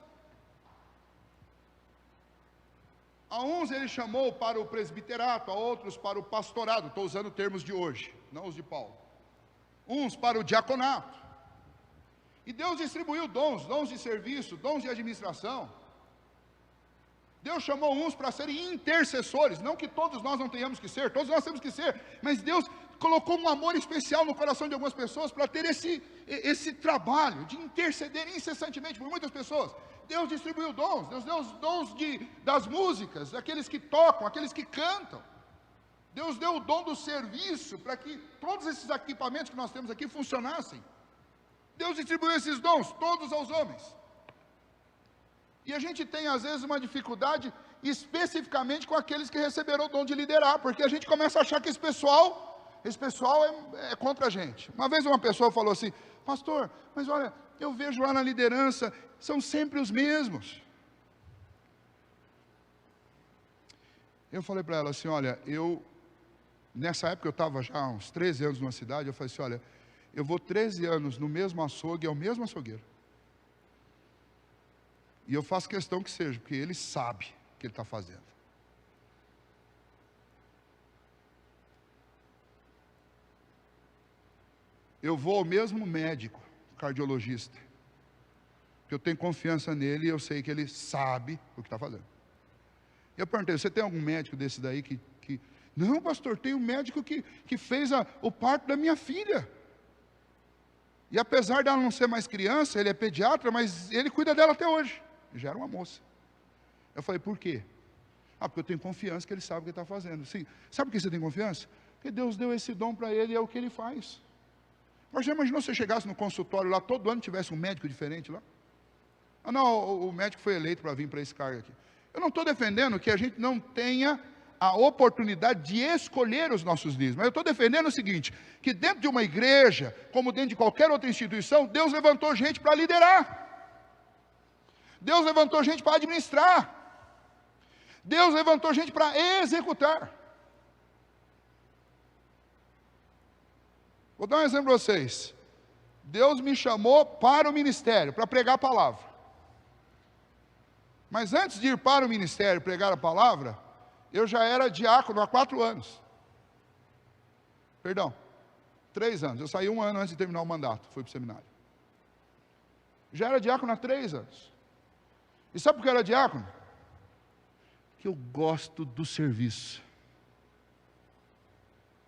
A uns ele chamou para o presbiterato, a outros para o pastorado, estou usando termos de hoje, não os de Paulo. Uns para o diaconato. E Deus distribuiu dons de serviço, dons de administração. Deus chamou uns para serem intercessores, não que todos nós não tenhamos que ser, todos nós temos que ser, mas Deus colocou um amor especial no coração de algumas pessoas para ter esse trabalho de interceder incessantemente por muitas pessoas. Deus distribuiu dons, Deus deu os dons das músicas, aqueles que tocam, aqueles que cantam. Deus deu o dom do serviço para que todos esses equipamentos que nós temos aqui funcionassem. Deus distribuiu esses dons, todos aos homens. E a gente tem às vezes uma dificuldade especificamente com aqueles que receberam o dom de liderar, porque a gente começa a achar que esse pessoal é contra a gente. Uma vez uma pessoa falou assim: pastor, mas olha, eu vejo lá na liderança, são sempre os mesmos. Eu falei para ela assim: olha, nessa época eu estava já há uns 13 anos numa cidade, eu falei assim: olha, eu vou 13 anos no mesmo açougue, é o mesmo açougueiro. E eu faço questão que seja, porque ele sabe o que ele está fazendo. Eu vou ao mesmo médico, cardiologista, porque eu tenho confiança nele e eu sei que ele sabe o que está fazendo. Eu perguntei: você tem algum médico desse daí que... Não, pastor, tem um médico que fez o parto da minha filha. E apesar dela não ser mais criança, ele é pediatra, mas ele cuida dela até hoje. Já era uma moça. Eu falei: por quê? Porque eu tenho confiança que ele sabe o que está fazendo. Sim. Sabe por que você tem confiança? Porque Deus deu esse dom para ele e é o que ele faz. Mas já imaginou se você chegasse no consultório lá, todo ano tivesse um médico diferente lá? Ah não, o médico foi eleito para vir para esse cargo aqui. Eu não estou defendendo que a gente não tenha a oportunidade de escolher os nossos líderes, mas eu estou defendendo o seguinte: que dentro de uma igreja, como dentro de qualquer outra instituição, Deus levantou gente para liderar. Deus levantou gente para administrar. Deus levantou gente para executar. Vou dar um exemplo para vocês. Deus me chamou para o ministério, para pregar a palavra. Mas antes de ir para o ministério pregar a palavra, eu já era diácono há 4 anos. Perdão, 3 anos. Eu saí 1 ano antes de terminar o mandato, fui para o seminário. Já era diácono há 3 anos. E sabe por que eu era diácono? Que eu gosto do serviço.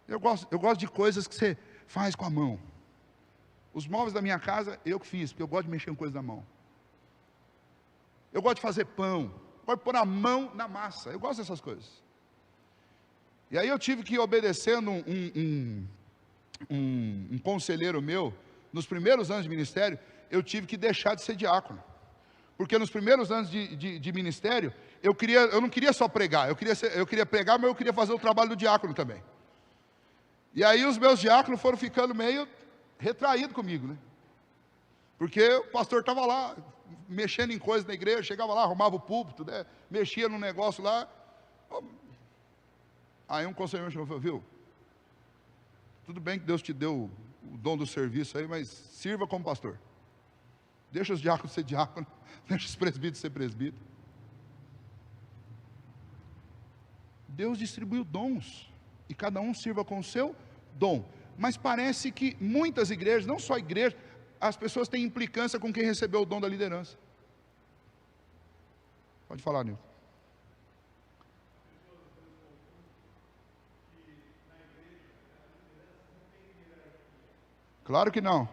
Eu gosto de coisas que você faz com a mão. Os móveis da minha casa, eu que fiz, porque eu gosto de mexer com coisas da mão. Eu gosto de fazer pão, gosto de pôr a mão na massa, eu gosto dessas coisas. E aí eu tive que ir obedecendo um conselheiro meu, nos primeiros anos de ministério, eu tive que deixar de ser diácono. Porque nos primeiros anos de ministério, eu não queria só pregar, eu queria pregar, mas eu queria fazer o trabalho do diácono também. E aí os meus diáconos foram ficando meio retraídos comigo, né? Porque o pastor estava lá, mexendo em coisas na igreja, chegava lá, arrumava o púlpito, né? Mexia no negócio lá. Aí um conselheiro me chamou e falou: viu, tudo bem que Deus te deu o dom do serviço aí, mas sirva como pastor. Deixa os diáconos ser diácono, deixa os presbíteros ser presbítero. Deus distribuiu dons, e cada um sirva com o seu dom. Mas parece que muitas igrejas, não só igrejas, as pessoas têm implicância com quem recebeu o dom da liderança. Pode falar, Nilton. Claro que não.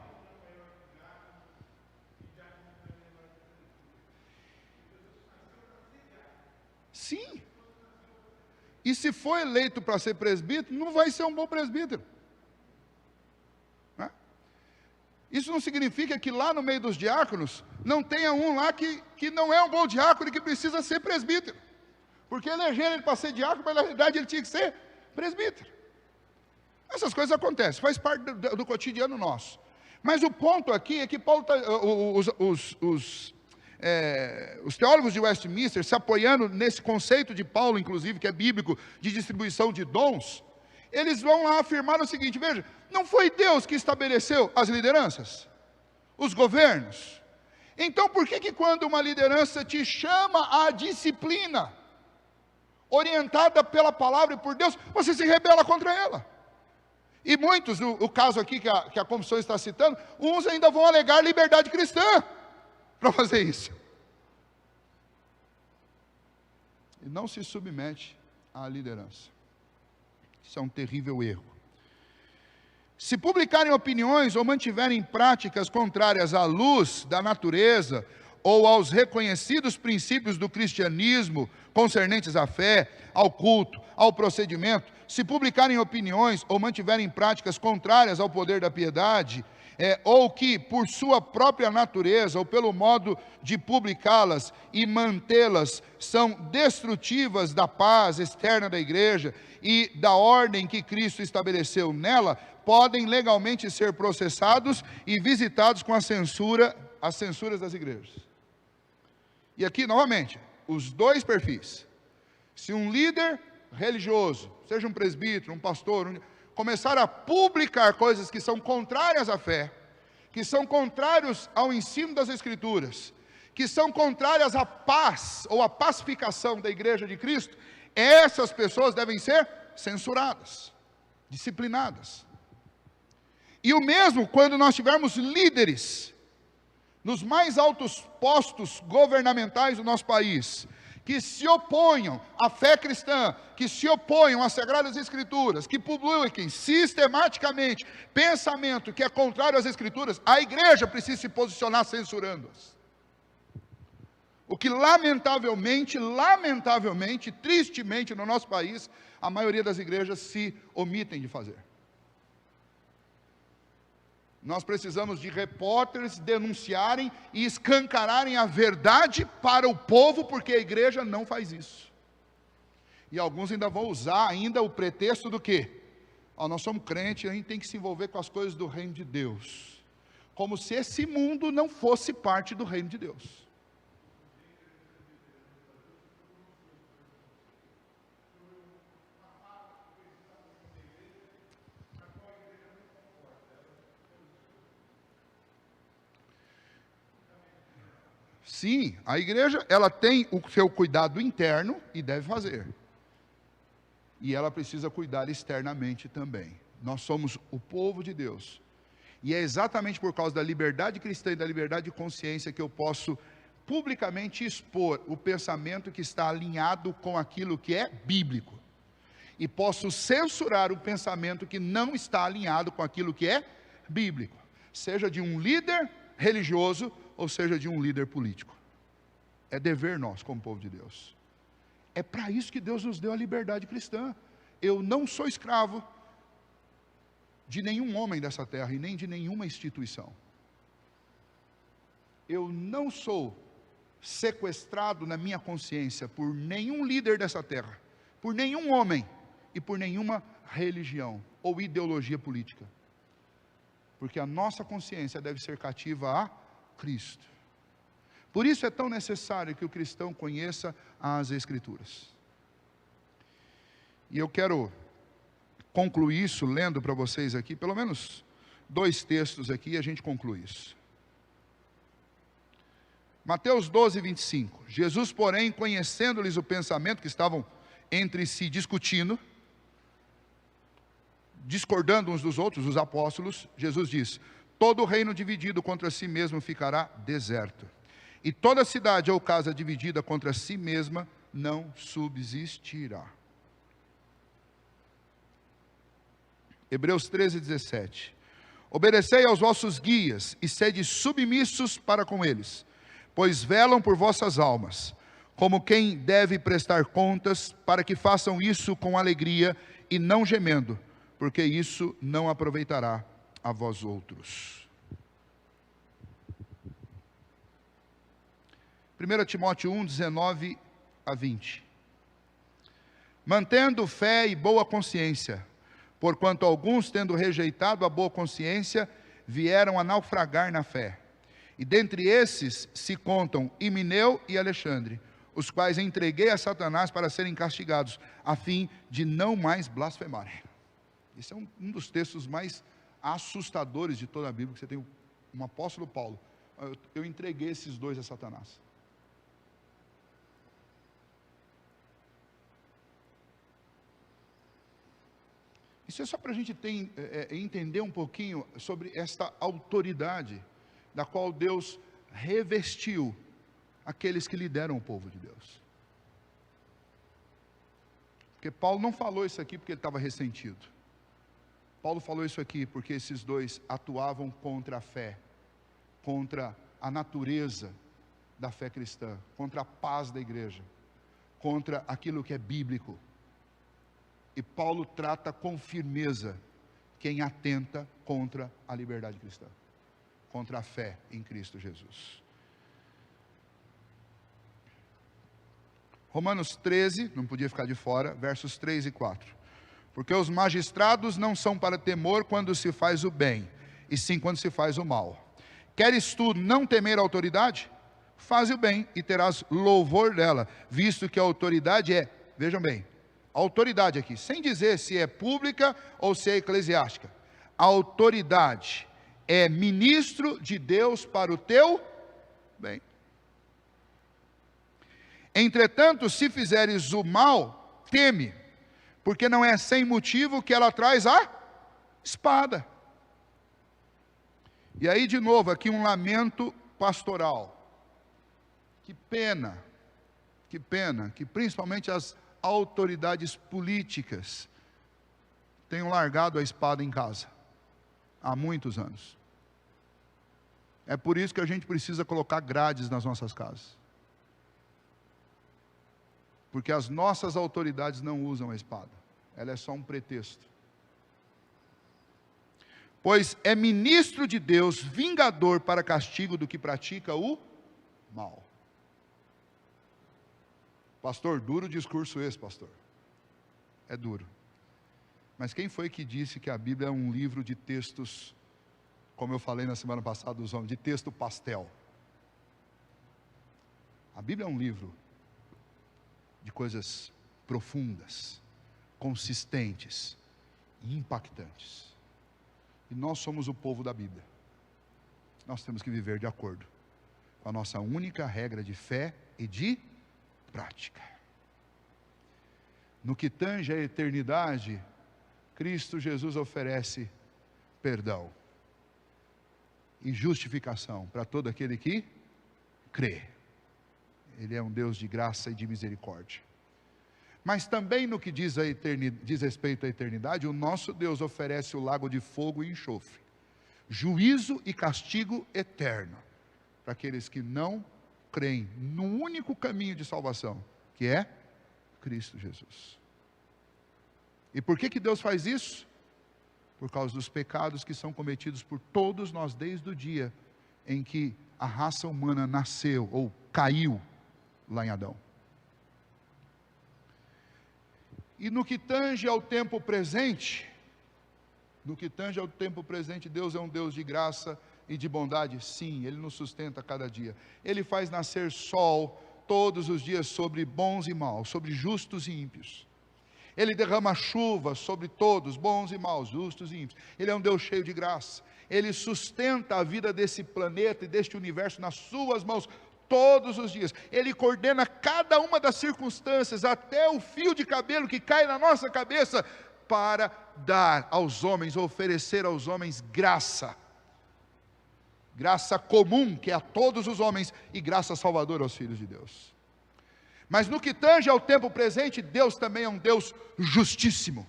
Sim. E se for eleito para ser presbítero, não vai ser um bom presbítero. Né? Isso não significa que lá no meio dos diáconos, não tenha um lá que não é um bom diácono e que precisa ser presbítero. Porque elegeram ele para ser diácono, mas na realidade ele tinha que ser presbítero. Essas coisas acontecem, faz parte do cotidiano nosso. Mas o ponto aqui é que Paulo os teólogos de Westminster, se apoiando nesse conceito de Paulo, inclusive, que é bíblico, de distribuição de dons, eles vão lá afirmar o seguinte: veja, não foi Deus que estabeleceu as lideranças, os governos? Então por que quando uma liderança te chama à disciplina, orientada pela palavra e por Deus, você se rebela contra ela. E muitos, o caso aqui que a confissão está citando, uns ainda vão alegar liberdade cristã para fazer isso. E não se submete à liderança. Isso é um terrível erro. Se publicarem opiniões ou mantiverem práticas contrárias à luz da natureza ou aos reconhecidos princípios do cristianismo concernentes à fé, ao culto, ao procedimento, se publicarem opiniões ou mantiverem práticas contrárias ao poder da piedade, ou que por sua própria natureza ou pelo modo de publicá-las e mantê-las são destrutivas da paz externa da igreja e da ordem que Cristo estabeleceu nela, podem legalmente ser processados e visitados com as censuras das igrejas. E aqui, novamente, os dois perfis. Se um líder religioso, seja um presbítero, um pastor, começar a publicar coisas que são contrárias à fé, que são contrários ao ensino das Escrituras, que são contrárias à paz ou à pacificação da igreja de Cristo, essas pessoas devem ser censuradas, disciplinadas. E o mesmo quando nós tivermos líderes nos mais altos postos governamentais do nosso país, que se oponham à fé cristã, que se oponham às Sagradas Escrituras, que publiquem sistematicamente pensamento que é contrário às Escrituras, a igreja precisa se posicionar censurando-as. O que lamentavelmente, tristemente no nosso país, a maioria das igrejas se omitem de fazer. Nós precisamos de repórteres denunciarem e escancararem a verdade para o povo, porque a igreja não faz isso. E alguns ainda vão usar ainda o pretexto do quê? Nós somos crentes, a gente tem que se envolver com as coisas do reino de Deus. Como se esse mundo não fosse parte do reino de Deus. Sim, a igreja, ela tem o seu cuidado interno e deve fazer. E ela precisa cuidar externamente também. Nós somos o povo de Deus. E é exatamente por causa da liberdade cristã e da liberdade de consciência que eu posso publicamente expor o pensamento que está alinhado com aquilo que é bíblico. E posso censurar o pensamento que não está alinhado com aquilo que é bíblico. Seja de um líder religioso ou seja de um líder político. É dever nosso como povo de Deus. É para isso que Deus nos deu a liberdade cristã. Eu não sou escravo de nenhum homem dessa terra e nem de nenhuma instituição. Eu não sou sequestrado na minha consciência por nenhum líder dessa terra, por nenhum homem e por nenhuma religião ou ideologia política. Porque a nossa consciência deve ser cativa a Cristo. Por isso é tão necessário que o cristão conheça as Escrituras. E eu quero concluir isso lendo para vocês aqui, pelo menos 2 textos aqui, e a gente conclui isso. Mateus 12, 25. Jesus, porém, conhecendo-lhes o pensamento que estavam entre si discutindo, discordando uns dos outros, os apóstolos, Jesus diz: todo reino dividido contra si mesmo ficará deserto, e toda cidade ou casa dividida contra si mesma não subsistirá. Hebreus 13, 17. Obedecei aos vossos guias e sede submissos para com eles, pois velam por vossas almas, como quem deve prestar contas, para que façam isso com alegria e não gemendo, porque isso não aproveitará a vós outros. 1 Timóteo 1, 19 a 20. Mantendo fé e boa consciência, porquanto alguns, tendo rejeitado a boa consciência, vieram a naufragar na fé. E dentre esses se contam Himeneu e Alexandre, os quais entreguei a Satanás para serem castigados, a fim de não mais blasfemarem. Esse é um dos textos mais assustadores de toda a Bíblia, que você tem um apóstolo Paulo. Eu entreguei esses 2 a Satanás. Isso é só para a gente entender um pouquinho sobre esta autoridade da qual Deus revestiu aqueles que lideram o povo de Deus. Porque Paulo não falou isso aqui porque ele estava ressentido. Paulo falou isso aqui porque esses dois atuavam contra a fé, contra a natureza da fé cristã, contra a paz da igreja, contra aquilo que é bíblico. E Paulo trata com firmeza quem atenta contra a liberdade cristã, contra a fé em Cristo Jesus. Romanos 13, não podia ficar de fora, versos 3 e 4. Porque os magistrados não são para temor quando se faz o bem, e sim quando se faz o mal. Queres tu não temer a autoridade? Faz o bem e terás louvor dela, visto que a autoridade é, vejam bem, a autoridade aqui, sem dizer se é pública ou se é eclesiástica. A autoridade é ministro de Deus para o teu bem. Entretanto, se fizeres o mal, teme, porque não é sem motivo que ela traz a espada. E aí de novo aqui um lamento pastoral. Que pena que principalmente as autoridades políticas tenham largado a espada em casa, há muitos anos. É por isso que a gente precisa colocar grades nas nossas casas. Porque as nossas autoridades não usam a espada, ela é só um pretexto. Pois é ministro de Deus, vingador para castigo do que pratica o mal. Pastor, duro discurso esse, pastor. É duro. Mas quem foi que disse que a Bíblia é um livro de textos, como eu falei na semana passada, dos homens, de texto pastel? A Bíblia é um livro de coisas profundas, consistentes e impactantes. E nós somos o povo da Bíblia. Nós temos que viver de acordo com a nossa única regra de fé e de prática. No que tange a eternidade, Cristo Jesus oferece perdão e justificação para todo aquele que crê. Ele é um Deus de graça e de misericórdia. Mas também no que diz respeito à eternidade, o nosso Deus oferece o lago de fogo e enxofre, juízo e castigo eterno, para aqueles que não creem no único caminho de salvação, que é Cristo Jesus. E por que Deus faz isso? Por causa dos pecados que são cometidos por todos nós desde o dia em que a raça humana nasceu ou caiu lá em Adão. E no que tange ao tempo presente, Deus é um Deus de graça e de bondade. Sim, Ele nos sustenta a cada dia. Ele faz nascer sol todos os dias sobre bons e maus, sobre justos e ímpios. Ele derrama chuva sobre todos, bons e maus, justos e ímpios. Ele é um Deus cheio de graça. Ele sustenta a vida desse planeta e deste universo nas suas mãos todos os dias. Ele coordena cada uma das circunstâncias, até o fio de cabelo que cai na nossa cabeça, para dar aos homens, oferecer aos homens graça. Graça comum, que é a todos os homens, e graça salvadora aos filhos de Deus. Mas no que tange ao tempo presente, Deus também é um Deus justíssimo.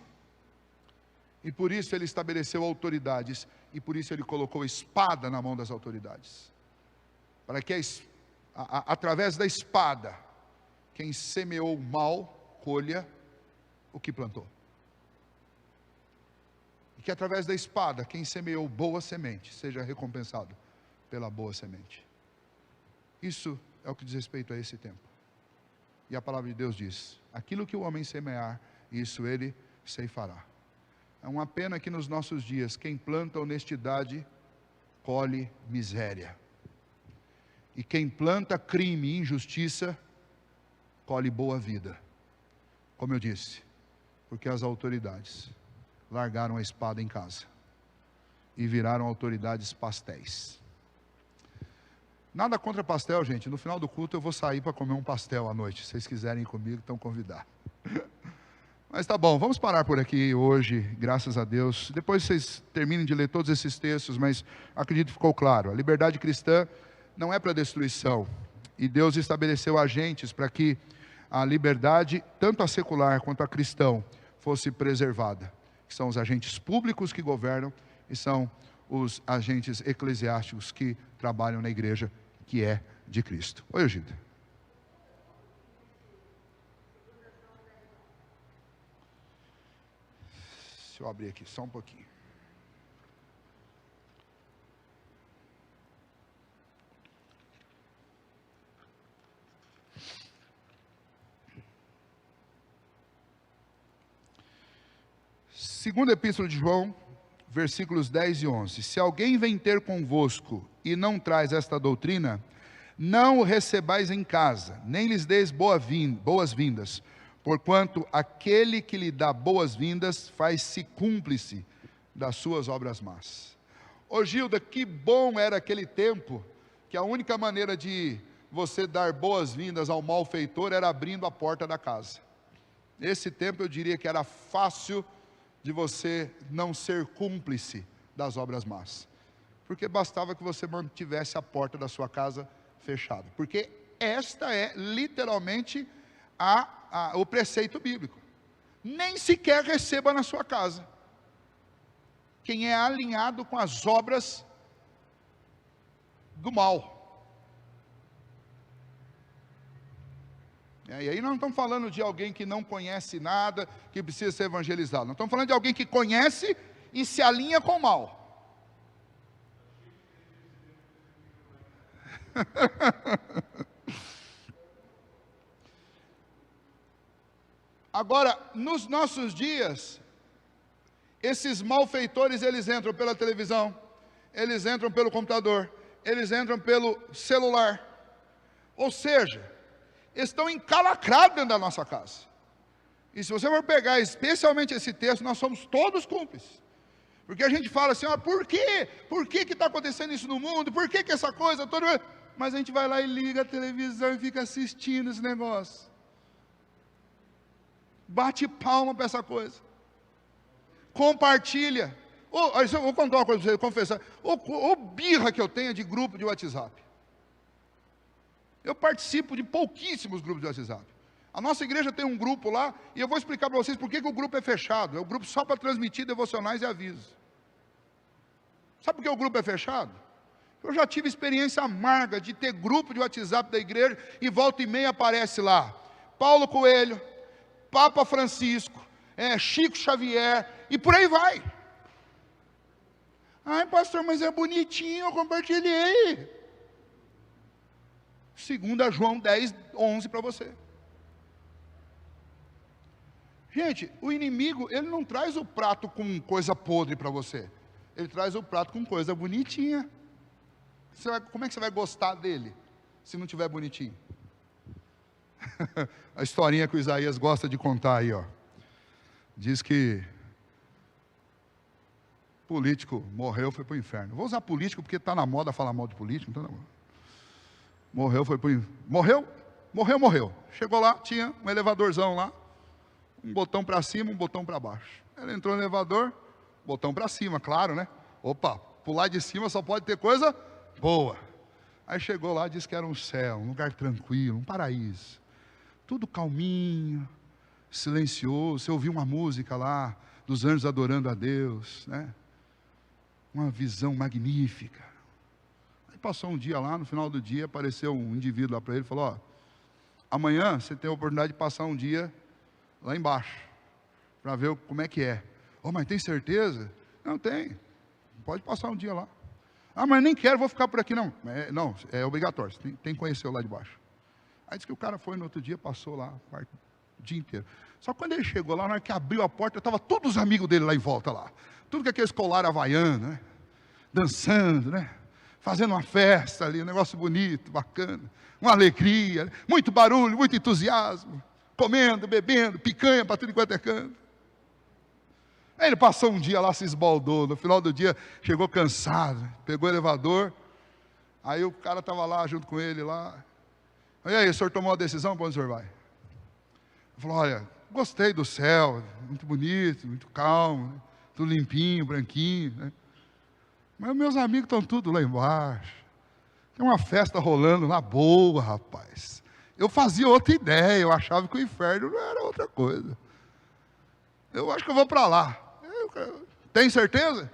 E por isso Ele estabeleceu autoridades, e por isso Ele colocou espada na mão das autoridades. Para que através da espada, quem semeou o mal, colha o que plantou. E que através da espada, quem semeou boa semente, seja recompensado pela boa semente. Isso é o que diz respeito a esse tempo. E a palavra de Deus diz: aquilo que o homem semear, isso ele ceifará. É uma pena que nos nossos dias, quem planta honestidade, colhe miséria. E quem planta crime e injustiça, colhe boa vida. Como eu disse, porque as autoridades largaram a espada em casa e viraram autoridades pastéis. Nada contra pastel, gente. No final do culto eu vou sair para comer um pastel à noite. Se vocês quiserem ir comigo, estão convidados. Mas tá bom, vamos parar por aqui hoje, graças a Deus. Depois vocês terminem de ler todos esses textos, mas acredito que ficou claro. A liberdade cristã não é para destruição. E Deus estabeleceu agentes para que a liberdade, tanto a secular quanto a cristã, fosse preservada. Que são os agentes públicos que governam e são os agentes eclesiásticos que trabalham na igreja, que é de Cristo. Oi, Gilda. Deixa eu abrir aqui só um pouquinho. Segunda Epístola de João, versículos 10 e 11. Se alguém vem ter convosco e não traz esta doutrina, não o recebais em casa, nem lhes deis boas-vindas, porquanto aquele que lhe dá boas-vindas faz-se cúmplice das suas obras más. Ô Gilda, que bom era aquele tempo, que a única maneira de você dar boas-vindas ao malfeitor era abrindo a porta da casa. Nesse tempo eu diria que era fácil de você não ser cúmplice das obras más, porque bastava que você mantivesse a porta da sua casa fechada, porque esta é literalmente o preceito bíblico. Nem sequer receba na sua casa quem é alinhado com as obras do mal. E aí nós não estamos falando de alguém que não conhece nada, que precisa ser evangelizado. Nós estamos falando de alguém que conhece e se alinha com o mal. Agora, nos nossos dias, esses malfeitores, eles entram pela televisão, eles entram pelo computador, eles entram pelo celular. Ou seja, estão encalacrados dentro da nossa casa. E se você for pegar especialmente esse texto, nós somos todos cúmplices. Porque a gente fala assim, por quê? Por que está acontecendo isso no mundo? Por que essa coisa toda? Mas a gente vai lá e liga a televisão e fica assistindo esse negócio. Bate palma para essa coisa. Compartilha. Eu vou contar uma coisa para você, confessar. O birra que eu tenho de grupo de WhatsApp. Eu participo de pouquíssimos grupos de WhatsApp. A nossa igreja tem um grupo lá, e eu vou explicar para vocês por que o grupo é fechado. É um grupo só para transmitir devocionais e avisos. Sabe por que o grupo é fechado? Eu já tive experiência amarga de ter grupo de WhatsApp da igreja, e volta e meia aparece lá Paulo Coelho, Papa Francisco, Chico Xavier, e por aí vai. Ai, pastor, mas é bonitinho, eu compartilhei. 2 João 10, 11 para você. Gente, o inimigo, ele não traz o prato com coisa podre para você. Ele traz o prato com coisa bonitinha. Como é que você vai gostar dele, se não tiver bonitinho? A historinha que o Isaías gosta de contar aí, ó. Diz que político morreu, foi para o inferno. Vou usar político porque está na moda falar mal de político, então não. Morreu, foi para o inferno. Morreu. Chegou lá, tinha um elevadorzão lá, um botão para cima, um botão para baixo. Ele entrou no elevador, botão para cima, claro, né? Opa, pular de cima só pode ter coisa boa. Aí chegou lá, disse que era um céu, um lugar tranquilo, um paraíso. Tudo calminho, silencioso. Você ouviu uma música lá, dos anjos adorando a Deus, né? Uma visão magnífica. Aí passou um dia lá, no final do dia, apareceu um indivíduo lá para ele e falou, amanhã você tem a oportunidade de passar um dia lá embaixo, para ver como é que é. Mas tem certeza? Não, tem. Pode passar um dia lá. Mas nem quero, vou ficar por aqui não. Não, é obrigatório, você tem que conhecer lá de baixo. Aí disse que o cara foi no outro dia, passou lá o dia inteiro. Só que quando ele chegou lá, na hora que abriu a porta, estavam todos os amigos dele lá em volta lá. Tudo com aqueles colares havaianos, né? Dançando, né? Fazendo uma festa ali, um negócio bonito, bacana. Uma alegria, né? Muito barulho, muito entusiasmo. Comendo, bebendo, picanha para tudo enquanto é canto. Aí ele passou um dia lá, se esbaldou. No final do dia, chegou cansado, pegou o elevador. Aí o cara estava lá junto com ele lá. E aí, o senhor tomou a decisão? Para onde o senhor vai? Ele falou, olha, gostei do céu, muito bonito, muito calmo, né? Tudo limpinho, branquinho, né? Mas meus amigos estão tudo lá embaixo. Tem uma festa rolando lá boa, rapaz. Eu fazia outra ideia, eu achava que o inferno não era outra coisa. Eu acho que eu vou para lá. Tem certeza?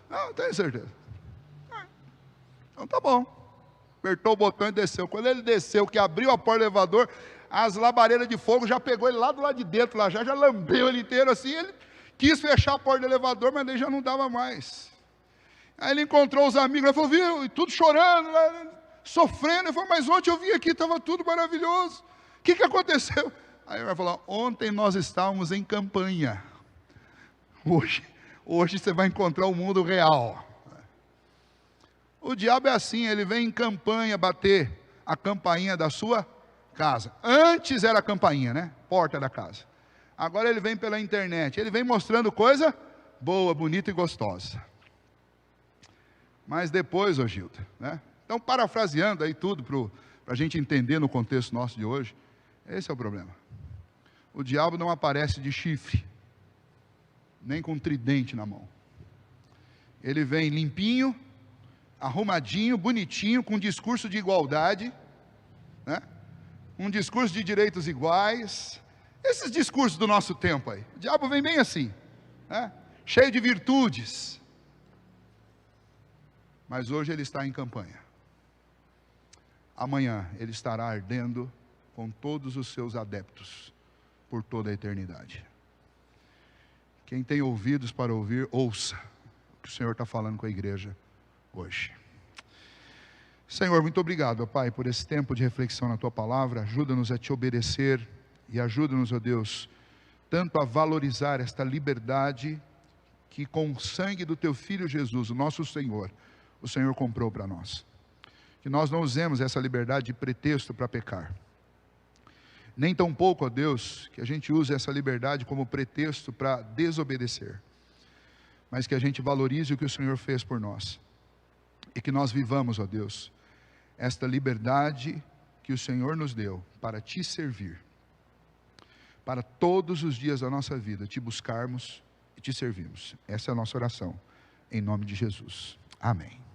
Não, tenho certeza. Então tá bom. Apertou o botão e desceu. Quando ele desceu, que abriu a porta do elevador, as labaredas de fogo já pegou ele lá do lado de dentro, lá já lambeu ele inteiro assim. Ele quis fechar a porta do elevador, mas daí já não dava mais. Aí ele encontrou os amigos, ele falou, viu, e tudo chorando, sofrendo. Ele falou, mas ontem eu vim aqui, estava tudo maravilhoso. O que aconteceu? Aí ele vai falar, ontem nós estávamos em campanha. Hoje você vai encontrar o mundo real. O diabo é assim, ele vem em campanha bater a campainha da sua casa. Antes era a campainha, né? Porta da casa. Agora ele vem pela internet. Ele vem mostrando coisa boa, bonita e gostosa. Mas depois, ô Gilda, né? Então, parafraseando aí tudo para a gente entender no contexto nosso de hoje, esse é o problema. O diabo não aparece de chifre, nem com um tridente na mão. Ele vem limpinho, arrumadinho, bonitinho, com um discurso de igualdade, né? Um discurso de direitos iguais. Esses discursos do nosso tempo aí. O diabo vem bem assim, né? Cheio de virtudes. Mas hoje ele está em campanha. Amanhã ele estará ardendo com todos os seus adeptos por toda a eternidade. Quem tem ouvidos para ouvir, ouça o que o Senhor está falando com a igreja hoje. Senhor, muito obrigado, ó Pai, por esse tempo de reflexão na Tua Palavra. Ajuda-nos a Te obedecer e ajuda-nos, ó Deus, tanto a valorizar esta liberdade que com o sangue do Teu Filho Jesus, o nosso Senhor, o Senhor comprou para nós. Que nós não usemos essa liberdade de pretexto para pecar. Nem tampouco, ó Deus, que a gente use essa liberdade como pretexto para desobedecer. Mas que a gente valorize o que o Senhor fez por nós. E que nós vivamos, ó Deus, esta liberdade que o Senhor nos deu para Te servir. Para todos os dias da nossa vida Te buscarmos e Te servirmos. Essa é a nossa oração. Em nome de Jesus. Amém.